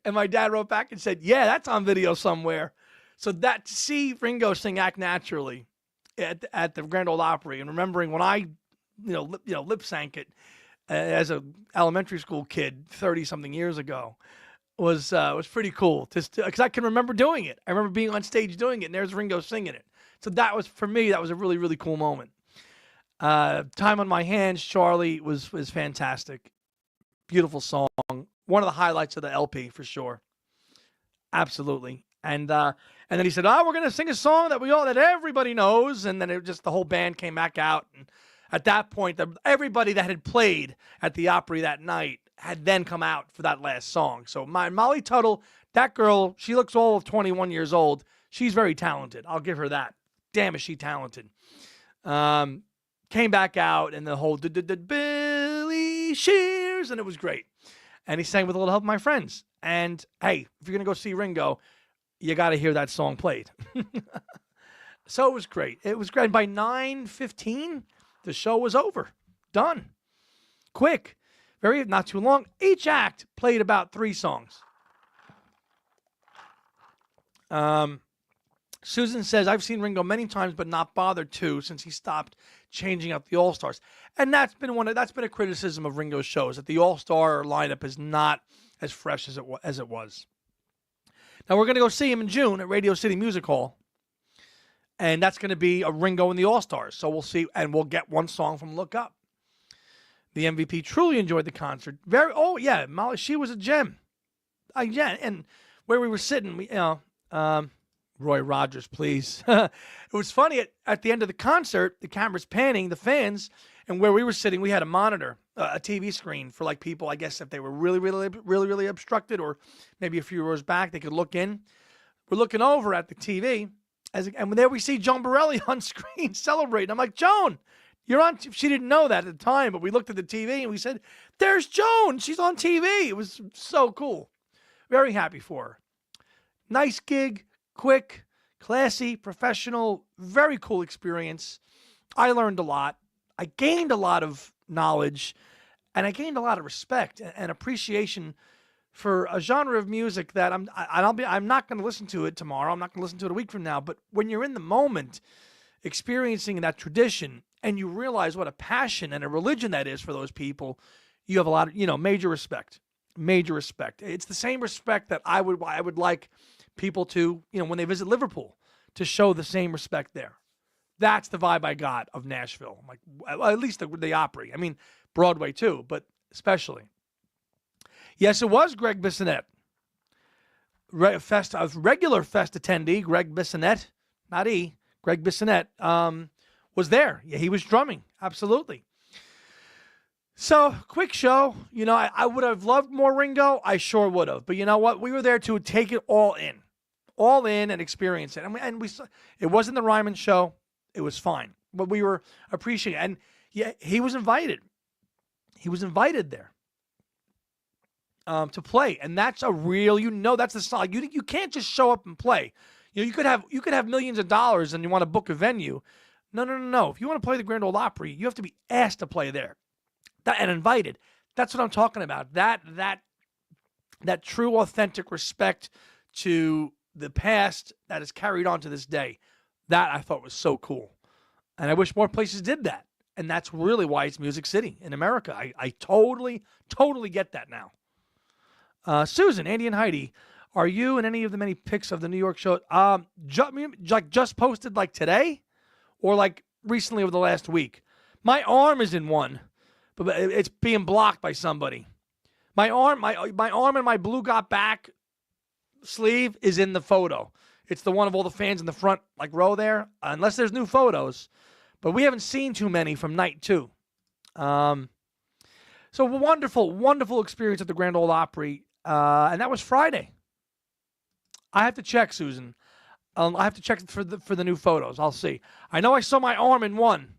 And my dad wrote back and said, yeah, that's on video somewhere. So to see Ringo sing Act Naturally at the Grand Ole Opry, and remembering when I, lip sync it as a elementary school kid 30-something years ago, was pretty cool. Because I can remember doing it. I remember being on stage doing it, and there's Ringo singing it. So that was, for me, that was a really, really cool moment. Time on My Hands, Charlie, was fantastic. Beautiful song. One of the highlights of the LP, for sure. Absolutely. And then he said, we're going to sing a song that everybody knows. And then the whole band came back out. And at that point, everybody that had played at the Opry that night had then come out for that last song. So Molly Tuttle, that girl, she looks all of 21 years old. She's very talented. I'll give her that. Damn, is she talented. Came back out, and the whole Billy Shears, and it was great. And he sang with a little help of my friends. And, hey, if you're going to go see Ringo, you got to hear that song played. So it was great. It was great. And by 9:15, the show was over. Done. Quick. Not too long. Each act played about 3 songs. Susan says, I've seen Ringo many times, but not bothered to since he stopped changing up the All-Stars. And that's been a criticism of Ringo's shows, that the All-Star lineup is not as fresh as it was. Now, we're going to go see him in June at Radio City Music Hall. And that's going to be a Ringo and the All-Stars. So we'll see, and we'll get one song from Look Up. The MVP truly enjoyed the concert. Molly, she was a gem. And where we were sitting, Roy Rogers, please. It was funny, at the end of the concert, the camera's panning, the fans, and where we were sitting, we had a monitor, a TV screen for like people, I guess if they were really, really, really, really obstructed, or maybe a few rows back, they could look in. We're looking over at the TV, and there we see Joan Borelli on screen celebrating. I'm like, Joan, you're on. She didn't know that at the time, but we looked at the TV and we said, there's Joan. She's on TV. It was so cool. Very happy for her. Nice gig, quick, classy, professional, very cool experience. I learned a lot. I gained a lot of knowledge, and I gained a lot of respect and appreciation for a genre of music that I'm not going to listen to it tomorrow. I'm not going to listen to it a week from now. But when you're in the moment, experiencing that tradition, and you realize what a passion and a religion that is for those people, you have a lot of, major respect. Major respect. It's the same respect that I would like people to, when they visit Liverpool, to show the same respect there. That's the vibe I got of Nashville. Like, at least the Opry. I mean, Broadway too, but especially. Yes, it was Greg Bissonette. Regular Fest attendee, Greg Bissonette, not E, Greg Bissonette, was there. Yeah, he was drumming. Absolutely. So, quick show. I would have loved more Ringo. I sure would have. But you know what? We were there to take it all in and experience it. And we it wasn't the Ryman show. It was fine. But we were appreciating it. And yeah, he was invited. He was invited there to play. And that's a real, that's the song. You can't just show up and play. You could have millions of dollars and you want to book a venue. No. If you want to play the Grand Ole Opry, you have to be asked to play there. And invited. That's what I'm talking about. That true, authentic respect to the past that is carried on to this day. That I thought was so cool. And I wish more places did that. And that's really why it's Music City in America. I totally get that now. Susan, Andy, and Heidi, are you in any of the many pics of the New York show? Just posted like today? Or like recently over the last week? My arm is in one, but it's being blocked by somebody. My arm and my blue got back sleeve is in the photo. It's the one of all the fans in the front like row there, unless there's new photos. But we haven't seen too many from night 2. So wonderful experience at the Grand Ole Opry, and that was Friday. I have to check, Susan. I have to check for the new photos. I'll see. I know I saw my arm in one,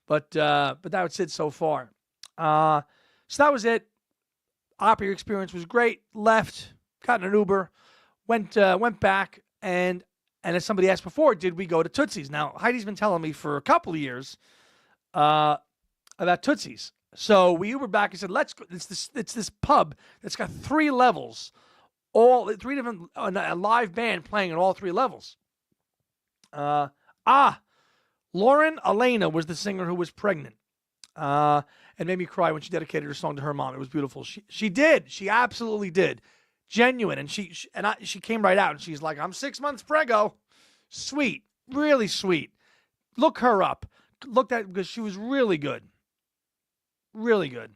but that was it so far. So that was it. Opry experience was great. Left, got in an Uber, went back, and And as somebody asked before, did we go to Tootsie's? Now, Heidi's been telling me for a couple of years about Tootsie's. So we Ubered back and said, let's go. It's this pub that's got 3 levels, all 3 different, a live band playing at all 3 levels. Lauren Elena was the singer who was pregnant. And made me cry when she dedicated her song to her mom. It was beautiful. She did. She absolutely did. Genuine. And she came right out and she's like, I'm 6 months preggo. Sweet. Really sweet. Look her up. Look at, because she was really good. Really good.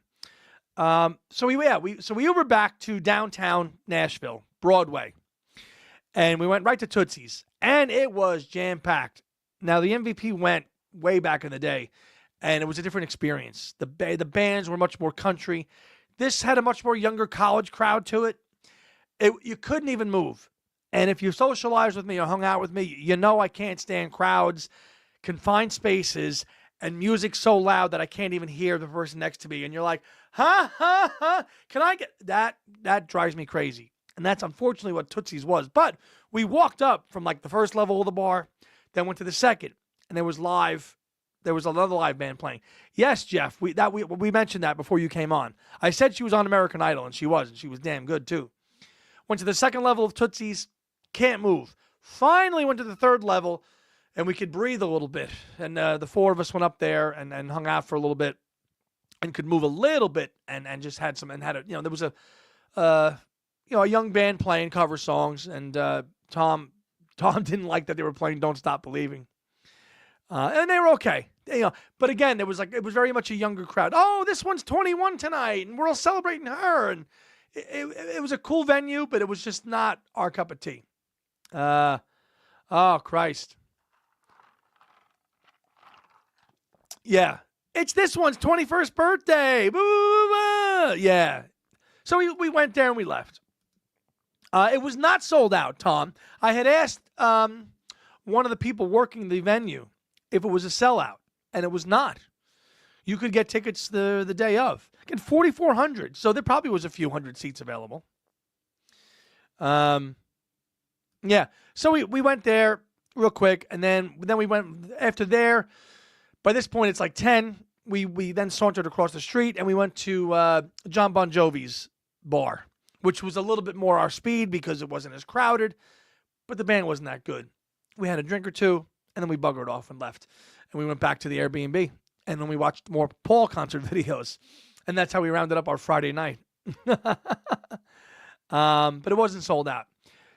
So we Ubered back to downtown Nashville, Broadway. And we went right to Tootsie's. And it was jam-packed. Now, the MVP went way back in the day. And it was a different experience. The bands were much more country. This had a much more younger college crowd to it. You couldn't even move. And if you socialized with me or hung out with me, you know I can't stand crowds, confined spaces, and music so loud that I can't even hear the person next to me. And you're like, can I get that? That drives me crazy. And that's unfortunately what Tootsie's was. But we walked up from like the first level of the bar, then went to the second, and there was another live band playing. Yes, Jeff, we mentioned that before you came on. I said she was on American Idol, and she was damn good too. Went to the second level of Tootsie's, can't move. Finally went to the third level, and we could breathe a little bit. And the 4 of us went up there and hung out for a little bit, and could move a little bit, and just had some, and had a, there was a young band playing cover songs, and Tom didn't like that they were playing "Don't Stop Believing." And they were okay, But again, it was very much a younger crowd. Oh, this one's 21 tonight, and we're all celebrating her. And it was a cool venue, but it was just not our cup of tea. Oh Christ, yeah, it's this one's 21st birthday. Boo, boo, boo. Yeah, so we went there and we left. It was not sold out, Tom. I had asked one of the people working the venue if it was a sellout, and it was not. You could get tickets the day of. Again, 4,400, so there probably was a few hundred seats available. Yeah, so we went there real quick, and then we went after there. By this point, it's like 10. We then sauntered across the street, and we went to John Bon Jovi's bar, which was a little bit more our speed because it wasn't as crowded, but the band wasn't that good. We had a drink or two, and then we buggered off and left. And we went back to the Airbnb. And then we watched more Paul concert videos. And that's how we rounded up our Friday night. But it wasn't sold out.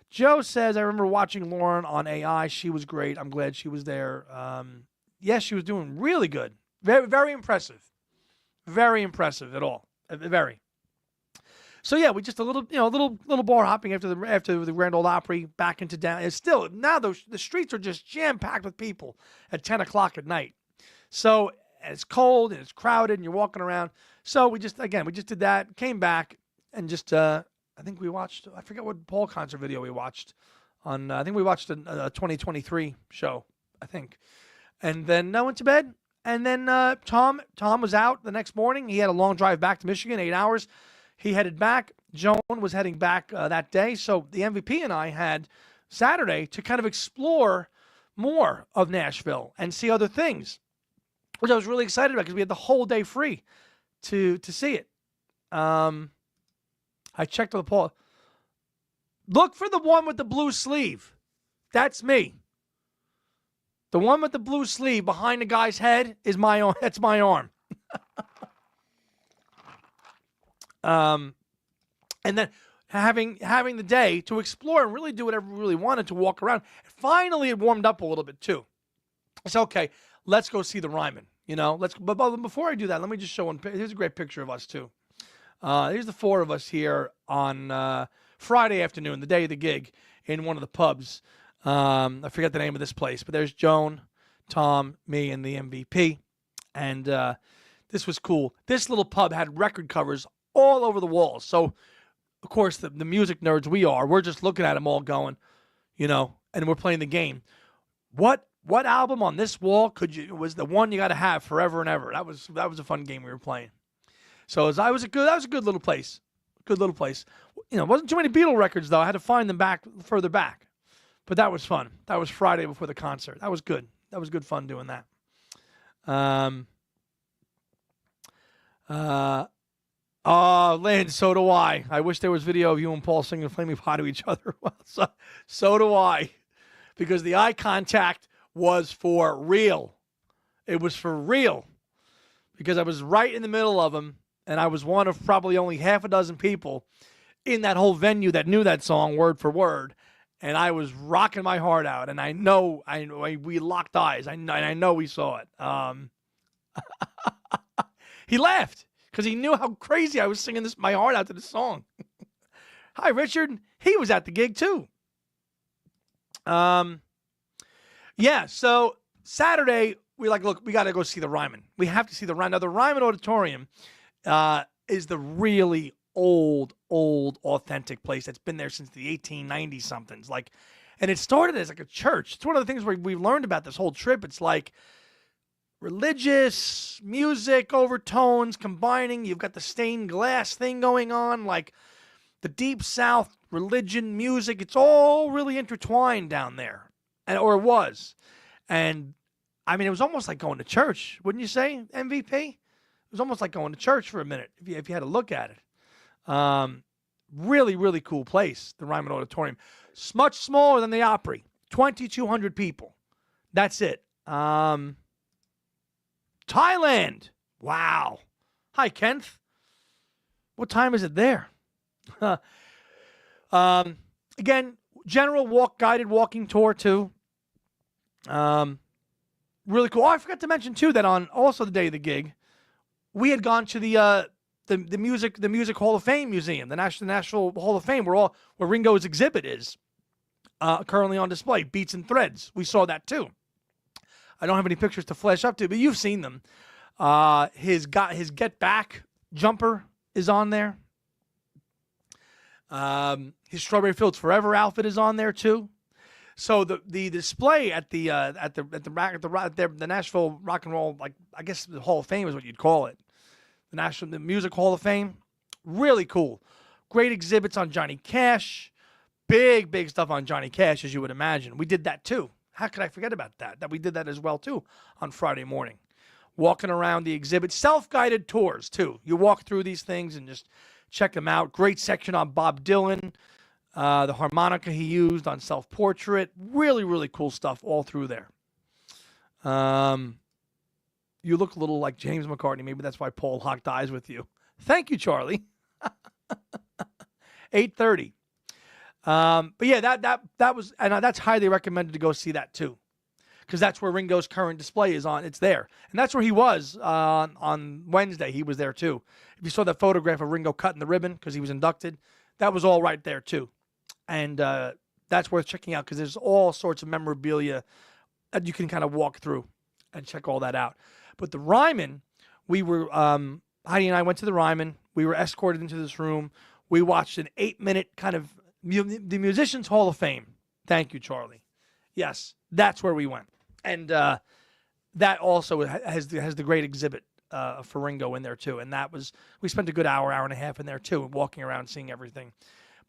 Joe says, I remember watching Lauren on AI. She was great. I'm glad she was there. Yes, she was doing really good. Very, very impressive. Very impressive at all. Very. So yeah, we just a little bar hopping after the Grand Ole Opry back into down. It's still now the streets are just jam packed with people at 10 o'clock at night. So it's cold and it's crowded and you're walking around. So we just did that, came back and just I think we watched, I forget what Paul concert video we watched on. I think we watched a 2023 show, I think, and then I went to bed. And then Tom was out the next morning. He had a long drive back to Michigan, 8 hours. He headed back. Joan was heading back that day. So the MVP and I had Saturday to kind of explore more of Nashville and see other things, which I was really excited about because we had the whole day free to see it. I checked with Paul. Look for the one with the blue sleeve. That's me. The one with the blue sleeve behind the guy's head is my arm. That's my arm. And then having the day to explore and really do whatever we really wanted, to walk around. Finally, it warmed up a little bit too. It's okay. Let's go see the Ryman. But before I do that, let me just show one. Here's a great picture of us too. Here's the 4 of us here on Friday afternoon, the day of the gig, in one of the pubs. I forget the name of this place, but there's Joan, Tom, me, and the MVP. And this was cool. This little pub had record covers all over the walls. So, of course, the music nerds we're just looking at them all going, and we're playing the game. What album on this wall was the one you got to have forever and ever? That was a fun game we were playing. So that was a good little place. Good little place. It wasn't too many Beatle records though. I had to find them further back. But that was fun. That was Friday before the concert. That was good. That was good fun doing that. Lynn, so do I. I wish there was video of you and Paul singing Flaming Hot to each other. Well, so do I. Because the eye contact was for real. It was for real. Because I was right in the middle of them, and I was one of probably only half a dozen people in that whole venue that knew that song word for word. And I was rocking my heart out. And I know we locked eyes. I know we saw it. He laughed. Because he knew how crazy I was singing my heart out to this song. Hi, Richard. He was at the gig, too. Yeah, so Saturday, we look, we got to go see the Ryman. We have to see the Ryman. Now, the Ryman Auditorium is the really old, authentic place that's been there since the 1890-somethings. And it started as like a church. It's one of the things where we learned about this whole trip. It's like religious music overtones combining. You've got the stained glass thing going on, like the Deep South religion music. It's all really intertwined down there, or it was. And I mean, it was almost like going to church, wouldn't you say, MVP? It was almost like going to church for a minute if you had to look at it. Really, really cool place, the Ryman Auditorium. It's much smaller than the Opry, 2,200 people. That's it. Thailand. Wow. Hi, Kenneth. What time is it there? Again, general guided walking tour too. Really cool. Oh, I forgot to mention too that on also the day of the gig, we had gone to the Music Hall of Fame Museum, the Nashville Hall of Fame, where Ringo's exhibit is currently on display. Beats and Threads. We saw that too. I don't have any pictures to flash up to, but you've seen them. His Get Back jumper is on there. His Strawberry Fields Forever outfit is on there too. So the display at the Nashville Rock and Roll, like I guess the Hall of Fame is what you'd call it, the Music Hall of Fame, really cool. Great exhibits on Johnny Cash, big stuff on Johnny Cash, as you would imagine. We did that too. How could I forget about that? That we did that as well, too, on Friday morning. Walking around the exhibit. Self-guided tours, too. You walk through these things and just check them out. Great section on Bob Dylan, the harmonica he used on Self-Portrait. Really, really cool stuff all through there. You look a little like James McCartney. Maybe that's why Paul locked eyes with you. Thank you, Charlie. 8:30. But yeah, that was, and that's highly recommended to go see that too, because that's where Ringo's current display is on. It's there, and that's where he was on Wednesday. He was there too. If you saw that photograph of Ringo cutting the ribbon because he was inducted, that was all right there too, and that's worth checking out because there's all sorts of memorabilia that you can kind of walk through and check all that out. But the Ryman, we were Heidi and I went to the Ryman. We were escorted into this room. We watched an 8-minute kind of the Musicians Hall of Fame. Thank you, Charlie. Yes, that's where we went. And that also has the great exhibit for Ringo in there, too. And we spent a good hour and a half in there, too, walking around, seeing everything.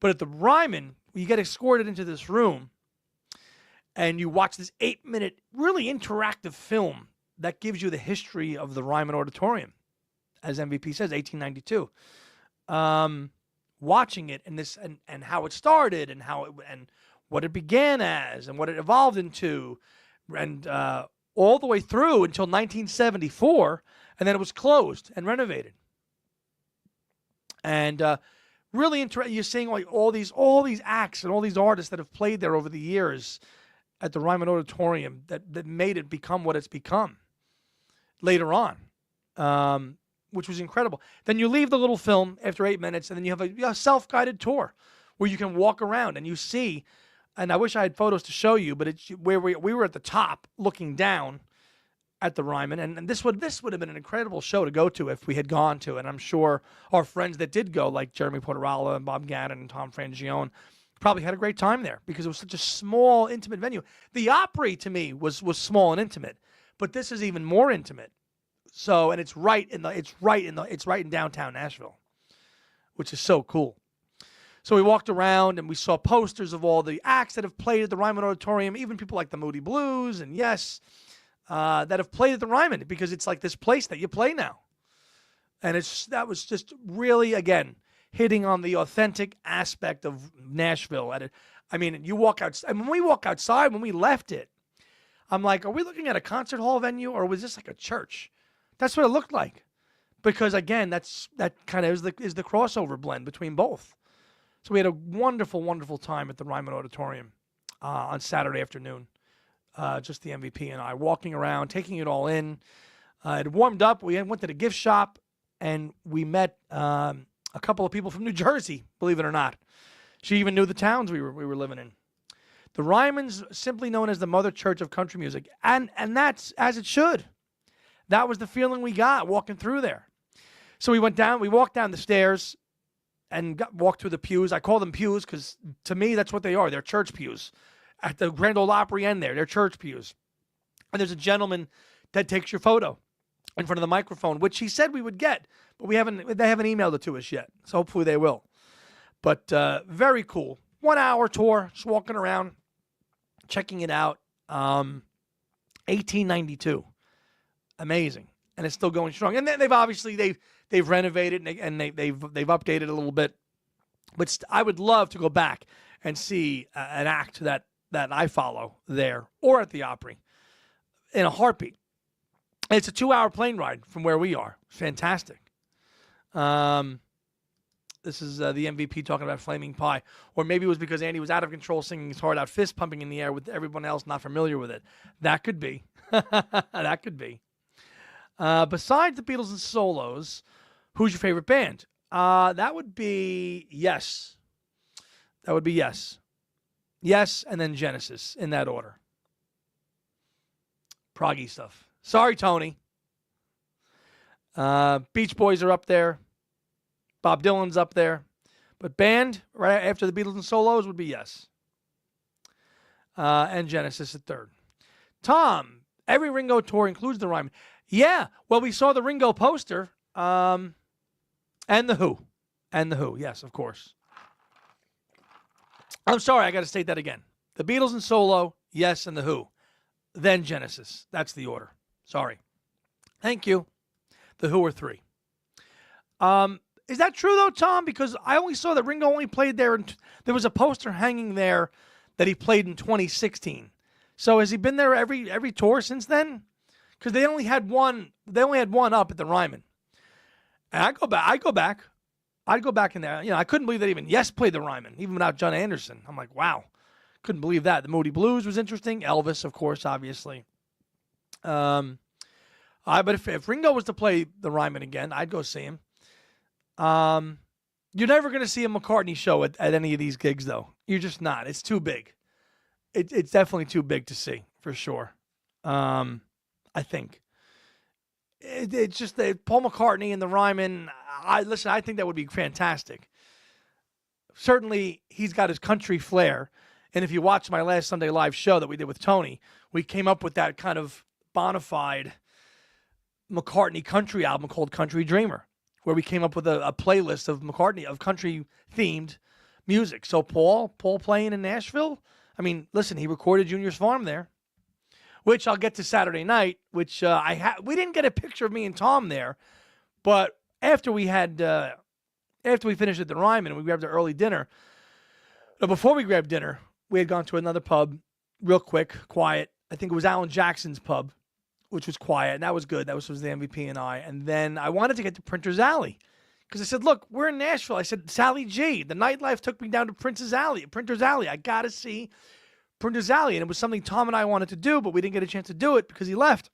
But at the Ryman, you get escorted into this room, and you watch this 8-minute, really interactive film that gives you the history of the Ryman Auditorium, as MVP says, 1892. Watching it and how it started and and what it began as and what it evolved into, and all the way through until 1974, and then it was closed and renovated. And really interesting. You're seeing like all these acts and all these artists that have played there over the years at the Ryman Auditorium that made it become what it's become later on. Which was incredible. Then you leave the little film after 8 minutes, and then you have a self-guided tour where you can walk around and you see, and I wish I had photos to show you, but it's where we were at the top looking down at the Ryman, and this would have been an incredible show to go to if we had gone to, and I'm sure our friends that did go, like Jeremy Portoralla and Bob Gannon and Tom Frangione, probably had a great time there because it was such a small, intimate venue. The Opry, to me, was small and intimate, but this is even more intimate. So, and it's right in downtown Nashville, which is so cool. So we walked around and we saw posters of all the acts that have played at the Ryman Auditorium, even people like the Moody Blues and Yes, that have played at the Ryman, because it's like this place that you play now. And that was just really, again, hitting on the authentic aspect of Nashville. I mean, you walk outside, and when we walk outside, when we left it, I'm like, are we looking at a concert hall venue, or was this like a church? That's what it looked like. Because again, that kind of is the crossover blend between both. So we had a wonderful, wonderful time at the Ryman Auditorium on Saturday afternoon. Just the MVP and I walking around, taking it all in. It warmed up. We went to the gift shop, and we met a couple of people from New Jersey, believe it or not. She even knew the towns we were living in. The Ryman's simply known as the Mother Church of country music, and that's as it should. That was the feeling we got walking through there. So we walked down the stairs and walked through the pews. I call them pews because to me that's what they are. They're church pews. At the Grand Ole Opry end there, they're church pews. And there's a gentleman that takes your photo in front of the microphone, which he said we would get, but they haven't emailed it to us yet. So hopefully they will. But very cool. 1 hour tour, just walking around, checking it out. 1892. Amazing. And it's still going strong. And then they've renovated and they've updated a little bit. But I would love to go back and see an act that I follow there or at the Opry in a heartbeat. And it's a 2-hour plane ride from where we are. Fantastic. This is the MVP talking about Flaming Pie. Or maybe it was because Andy was out of control singing his heart out, fist pumping in the air with everyone else not familiar with it. That could be. That could be. Besides the Beatles and solos, who's your favorite band? That would be Yes. That would be Yes. Yes, and then Genesis, in that order. Proggy stuff. Sorry, Tony. Beach Boys are up there. Bob Dylan's up there. But band, right after the Beatles and solos, would be Yes. And Genesis at third. Tom, every Ringo tour includes the Ryman. Yeah, well, we saw the Ringo poster, and the Who. And the Who, yes, of course. I'm sorry, I got to state that again. The Beatles and solo, Yes, and the Who. Then Genesis. That's the order. Sorry. Thank you. The Who are 3. Is that true, though, Tom? Because I only saw that Ringo only played there, and there was a poster hanging there that he played in 2016. So has he been there every tour since then? Because they only had one up at the Ryman. And I'd go back in there. You know, I couldn't believe that even Yes played the Ryman, even without John Anderson. I'm like, wow. Couldn't believe that. The Moody Blues was interesting. Elvis, of course, obviously. But if Ringo was to play the Ryman again, I'd go see him. You're never going to see a McCartney show at any of these gigs, though. You're just not. It's too big. It's definitely too big to see, for sure. I think. It's just that Paul McCartney and the Ryman, I think that would be fantastic. Certainly, he's got his country flair. And if you watch my last Sunday Live show that we did with Tony, we came up with that kind of bona fide McCartney country album called Country Dreamer, where we came up with a playlist of McCartney, of country-themed music. So Paul playing in Nashville, I mean, listen, he recorded Junior's Farm there, which I'll get to Saturday night, which we didn't get a picture of me and Tom there, but after we finished at the Ryman, we grabbed an early dinner. But before we grabbed dinner, we had gone to another pub, real quick, quiet. I think it was Alan Jackson's pub, which was quiet, and that was good. That was the MVP and I. And then I wanted to get to Printer's Alley because I said, look, we're in Nashville. I said, Sally G, the nightlife took me down to Printer's Alley. I got to see Printer's Alley. And it was something Tom and I wanted to do, but we didn't get a chance to do it because he left.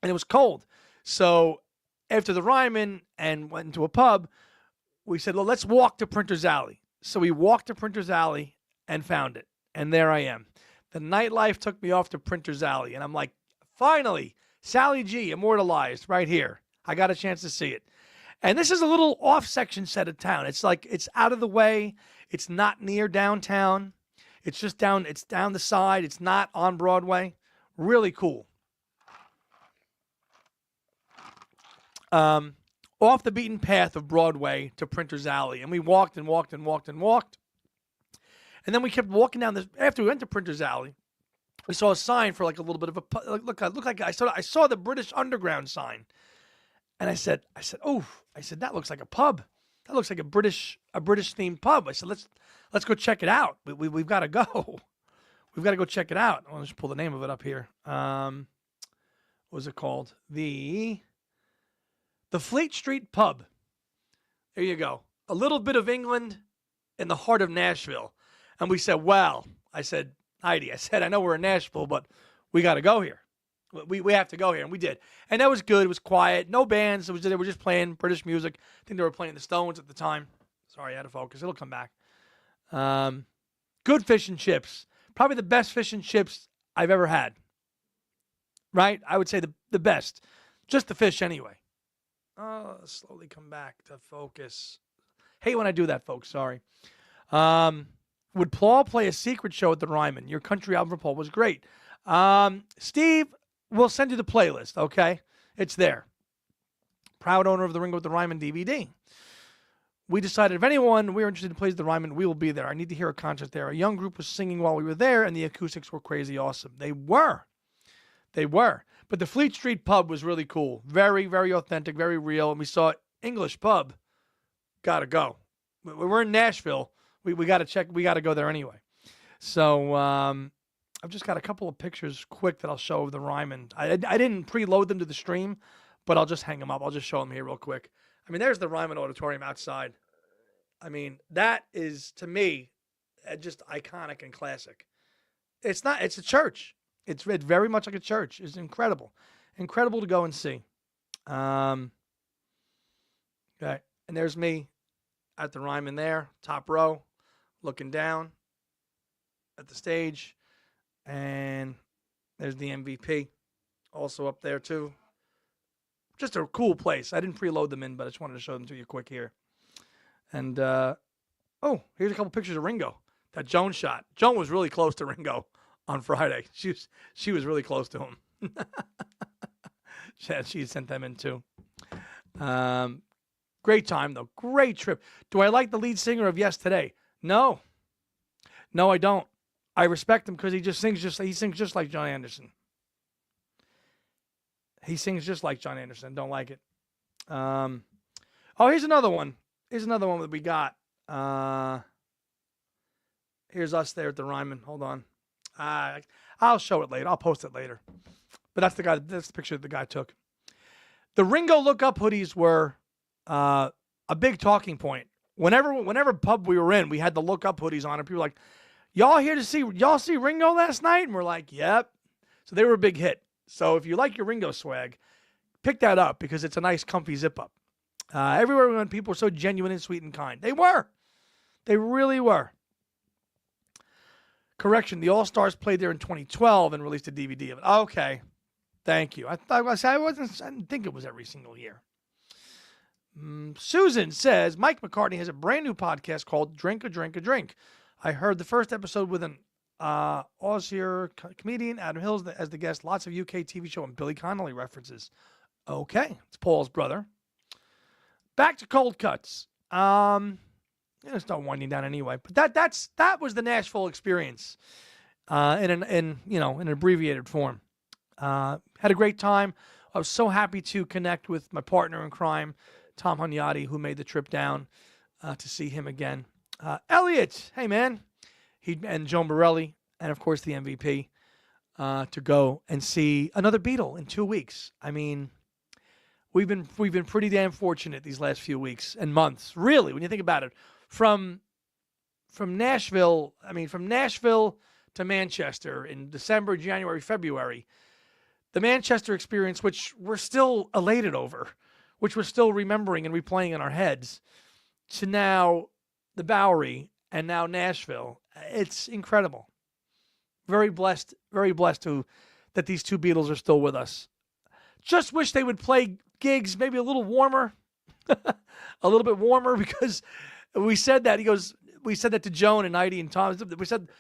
And it was cold. So after the Ryman and went into a pub, we said, well, let's walk to Printer's Alley. So we walked to Printer's Alley and found it. And there I am. The nightlife took me off to Printer's Alley. And I'm like, finally, Sally G immortalized right here. I got a chance to see it. And this is a little off-section set of town. It's like it's out of the way. It's not near downtown. It's just down the side. It's not on Broadway. Really cool. off the beaten path of Broadway to Printer's Alley. And we walked and walked and walked and walked. And then we kept walking down this. After we went to Printer's Alley, we saw a sign for like a little bit of a look like I saw the British Underground sign. And I said, oh, that looks like a pub. That looks like a British themed pub. I said, let's go check it out. We've got to go. We've got to go check it out. I'll just pull the name of it up here. What was it called? The Fleet Street Pub. There you go. A little bit of England in the heart of Nashville. And we said, well, I said, Heidi, I know we're in Nashville, but we got to go here. We have to go here, and we did. And that was good. It was quiet. No bands. They were just playing British music. I think they were playing the Stones at the time. Sorry, I had to focus. It'll come back. Good fish and chips. Probably the best fish and chips I've ever had. Right? I would say the best. Just the fish anyway. Oh, slowly come back to focus. Hate when I do that, folks. Sorry. Would Paul play a secret show at the Ryman? Your country album for Paul was great. Steve, we'll send you the playlist, okay? It's there. Proud owner of the Ringo with the Ryman DVD. We decided if anyone we're interested in plays the Ryman, we will be there. I need to hear a concert there. A young group was singing while we were there, and the acoustics were crazy awesome. They were. But the Fleet Street Pub was really cool. Very, very authentic, very real. And we saw English Pub. Gotta go. We're in Nashville. We got to check. We got to go there anyway. So I've just got a couple of pictures quick that I'll show of the Ryman. I didn't preload them to the stream, but I'll just hang them up. I'll just show them here real quick. I mean, there's the Ryman Auditorium outside. I mean, that is, to me, just iconic and classic. It's a church. It's very much like a church. It's incredible. Incredible to go and see. Okay. And there's me at the Ryman there, top row, looking down at the stage. And there's the MVP also up there too. Just a cool place. I didn't preload them in, but I just wanted to show them to you quick here. And, here's a couple pictures of Ringo. That Joan shot. Joan was really close to Ringo on Friday. She was really close to him. She sent them in too. Great time, though. Great trip. Do I like the lead singer of Yes Today? No. No, I don't. I respect him because he sings just like John Anderson. He sings just like John Anderson. Don't like it. Here's another one. Here's another one that we got. Here's us there at the Ryman. Hold on. I'll show it later. I'll post it later. But that's the guy. That's the picture that the guy took. The Ringo Look Up hoodies were a big talking point. Whenever pub we were in, we had the Look Up hoodies on, and people were like, y'all see Ringo last night? And we're like, yep. So they were a big hit. So if you like your Ringo swag, pick that up because it's a nice, comfy zip-up. Everywhere we went, people were so genuine and sweet and kind. They were. They really were. Correction, the All-Stars played there in 2012 and released a DVD of it. Okay. Thank you. I didn't think it was every single year. Susan says, Mike McCartney has a brand new podcast called Drink a Drink a Drink. I heard the first episode with an Aussier comedian, Adam Hills, as the guest. Lots of UK TV show and Billy Connolly references. Okay. It's Paul's brother. Back to cold cuts. It's not winding down anyway. But that was the Nashville experience in an abbreviated form. Had a great time. I was so happy to connect with my partner in crime, Tom Hunyadi, who made the trip down to see him again. Elliot, hey man, and Joan Borelli, and of course the MVP, to go and see another Beatle in 2 weeks. I mean, we've been pretty damn fortunate these last few weeks and months. Really, when you think about it, from Nashville to Manchester in December, January, February, the Manchester experience, which we're still elated over, which we're still remembering and replaying in our heads, to now the Bowery and now Nashville. It's incredible. Very blessed that these two Beatles are still with us. Just wish they would play gigs maybe a little warmer, a little bit warmer, because we said that. We said that to Joan and Heidi and Tom. We said,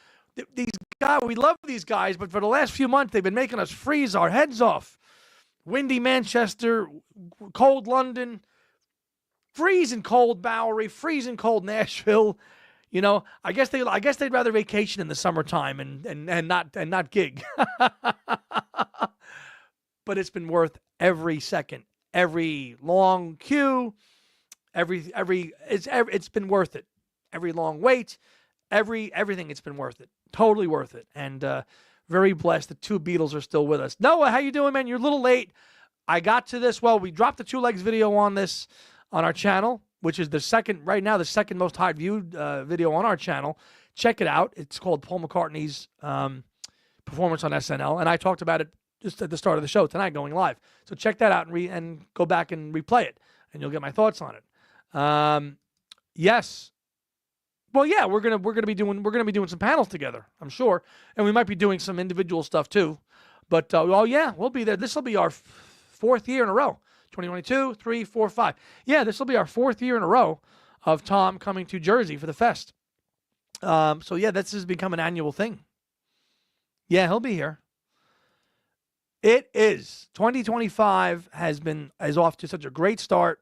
these guys, we love these guys, but for the last few months, they've been making us freeze our heads off. Windy Manchester, cold London, freezing cold Bowery, freezing cold Nashville. You know, I guess they'd rather vacation in the summertime and not gig. But it's been worth every second, every long queue, it's been worth it. Every long wait, everything, it's been worth it. Totally worth it. And very blessed the two Beatles are still with us. Noah, how you doing, man? You're a little late. I got to this. Well, we dropped the Two Legs video on our channel, which is the second most high viewed video on our channel. Check it out. It's called Paul McCartney's performance on SNL, and I talked about it just at the start of the show tonight, going live. So check that out and go back and replay it, and you'll get my thoughts on it. Yes. Well, yeah, we're gonna be doing some panels together, I'm sure, and we might be doing some individual stuff too. But yeah, we'll be there. This will be our fourth year in a row. 2022, 3, 4, 5. Yeah, this will be our fourth year in a row of Tom coming to Jersey for the fest. So yeah, this has become an annual thing. Yeah, he'll be here. It is. 2025 is off to such a great start.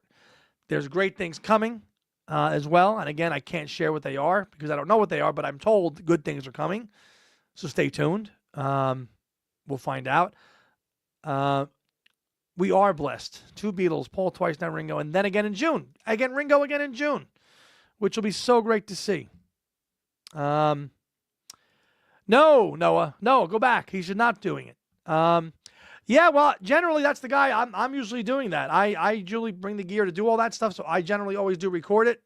There's great things coming as well. And again, I can't share what they are because I don't know what they are, but I'm told good things are coming. So stay tuned. We'll find out. We are blessed. Two Beatles, Paul twice, now Ringo, and then again in June. Again, Ringo again in June, which will be so great to see. No, Noah. No, go back. He's not doing it. Yeah, well, generally that's the guy. I'm usually doing that. I usually bring the gear to do all that stuff, so I generally always do record it.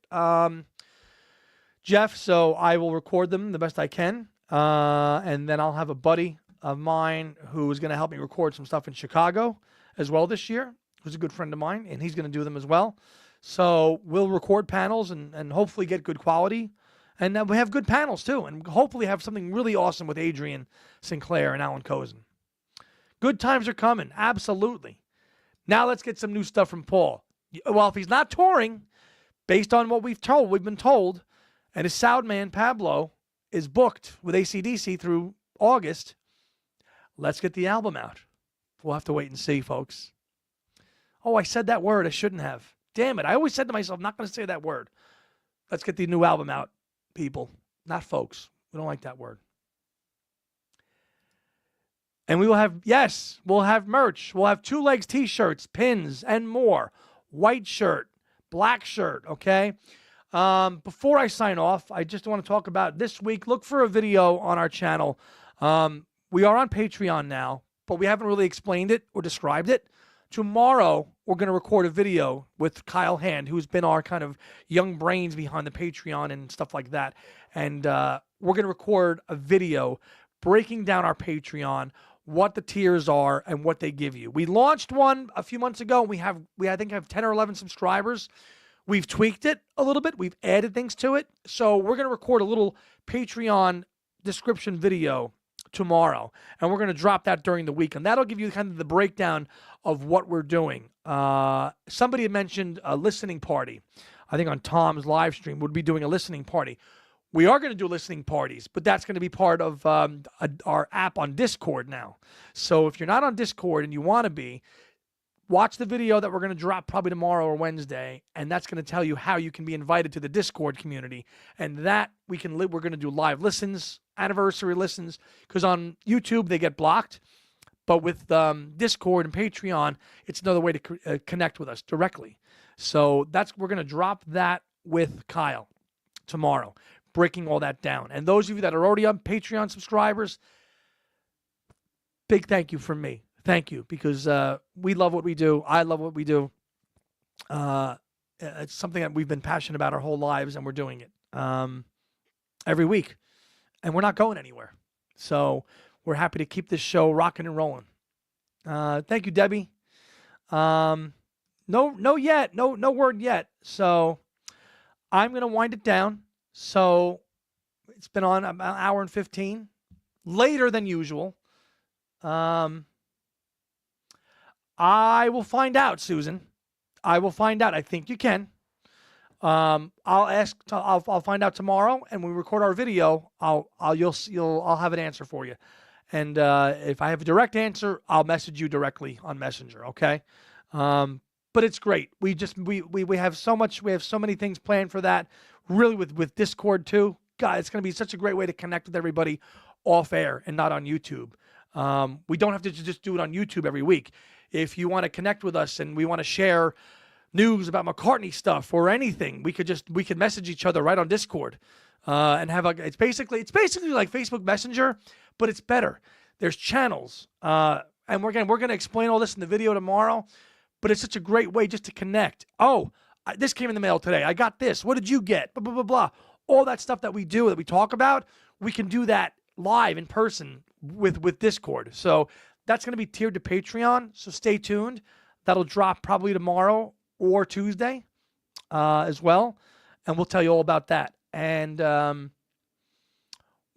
Jeff, so I will record them the best I can, and then I'll have a buddy of mine who is going to help me record some stuff in Chicago as well this year, who's a good friend of mine, and he's going to do them as well. So we'll record panels and hopefully get good quality. And we have good panels too, and hopefully have something really awesome with Adrian Sinclair and Alan Cozen. Good times are coming, absolutely. Now let's get some new stuff from Paul. Well, if he's not touring, based on what we've been told, and his sound man Pablo is booked with AC/DC through August, let's get the album out. We'll have to wait and see, folks. Oh, I said that word I shouldn't have. Damn it, I always said to myself, I'm not going to say that word. Let's get the new album out, people, not folks. We don't like that word. And we'll have merch. We'll have Two Legs t-shirts, pins, and more. White shirt, black shirt, okay? Before I sign off, I just want to talk about this week. Look for a video on our channel. We are on Patreon now, but we haven't really explained it or described it. Tomorrow, we're going to record a video with Kyle Hand, who's been our kind of young brains behind the Patreon and stuff like that. And we're going to record a video breaking down our Patreon, what the tiers are and what they give you. We launched one a few months ago. We I think have 10 or 11 subscribers. We've tweaked it a little bit. We've added things to it. So we're going to record a little Patreon description video tomorrow, and we're going to drop that during the week, and that'll give you kind of the breakdown of what we're doing. Somebody had mentioned a listening party. I think on Tom's live stream, would be doing a listening party. We are going to do listening parties, but that's going to be part of our app on Discord now. So if you're not on Discord and you want to be, watch the video that we're going to drop probably tomorrow or Wednesday, and that's going to tell you how you can be invited to the Discord community. And that we're going to do live listens, anniversary listens, because on YouTube they get blocked. But with Discord and Patreon, it's another way to connect with us directly. So we're going to drop that with Kyle tomorrow, breaking all that down. And those of you that are already on Patreon subscribers, big thank you from me. Thank you, because we love what we do. I love what we do. It's something that we've been passionate about our whole lives, and we're doing it every week. And we're not going anywhere. So we're happy to keep this show rocking and rolling. Thank you, Debbie. No word yet. So I'm going to wind it down. So it's been on about an hour and 15, later than usual. I will find out, Susan. I will find out. I think you can. I'll find out tomorrow, and when we record our video, I'll have an answer for you. And if I have a direct answer, I'll message you directly on Messenger. Okay. but it's great. We have so much. We have so many things planned for that. Really, with Discord too. God, it's going to be such a great way to connect with everybody off air and not on YouTube. We don't have to just do it on YouTube every week. If you want to connect with us and we want to share news about McCartney stuff or anything, we could message each other right on Discord, and have it's basically like Facebook Messenger, but it's better. There's channels, and we're gonna explain all this in the video tomorrow. But it's such a great way just to connect. Oh, this came in the mail today. I got this. What did you get? Blah blah blah blah. All that stuff that we do, that we talk about, we can do that live in person with Discord. So that's going to be tiered to Patreon. So stay tuned. That'll drop probably tomorrow or Tuesday as well. And we'll tell you all about that. And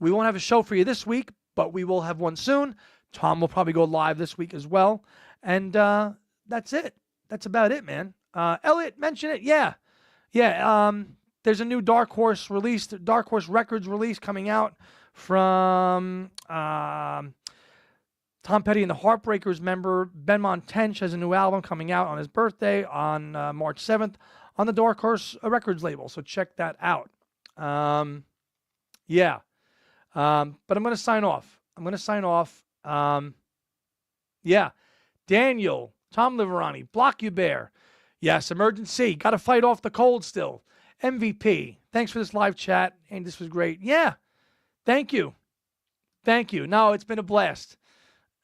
we won't have a show for you this week, but we will have one soon. Tom will probably go live this week as well. And that's it. That's about it, man. Elliot, mention it. Yeah. There's a new Dark Horse Records release coming out from Tom Petty and the Heartbreakers member Ben Montench has a new album coming out on his birthday on March 7th on the Dark Horse Records label. So check that out. But I'm going to sign off. Daniel, Tom Liverani, Block You Bear. Yes, Emergency. Got to fight off the cold still. MVP. Thanks for this live chat. And this was great. Yeah. Thank you. No, it's been a blast.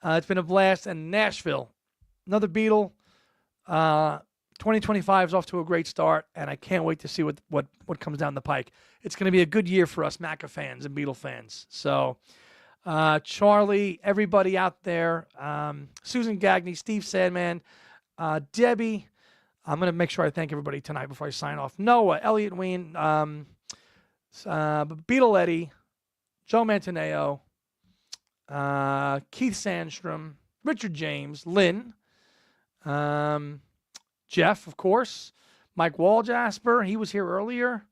And Nashville, another Beatle. 2025 is off to a great start, and I can't wait to see what comes down the pike. It's going to be a good year for us Macca fans and Beatle fans. So, Charlie, everybody out there, Susan Gagney, Steve Sandman, Debbie. I'm going to make sure I thank everybody tonight before I sign off. Noah, Elliot Ween, Beatle Eddie, Joe Mantaneo, Keith Sandstrom, Richard James, Lynn, Jeff, of course, Mike Waljasper, he was here earlier,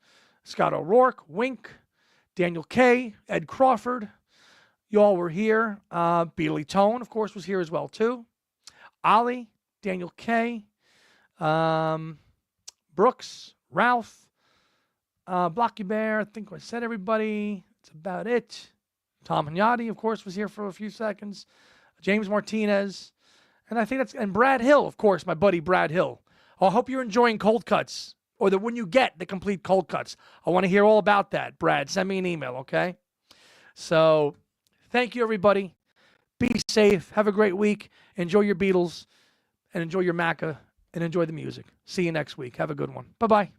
Scott O'Rourke, Wink, Daniel K., Ed Crawford, you all were here. Beatley Tone, of course, was here as well, too. Ollie, Daniel K., Brooks, Ralph, Blocky Bear, I think I said everybody. That's about it. Tom Hanyadi, of course, was here for a few seconds. James Martinez. And Brad Hill, of course, my buddy Brad Hill. I hope you're enjoying Cold Cuts, or when you get the complete Cold Cuts. I want to hear all about that. Brad, send me an email, okay? So, thank you, everybody. Be safe. Have a great week. Enjoy your Beatles, and enjoy your Macca, and enjoy the music. See you next week. Have a good one. Bye-bye.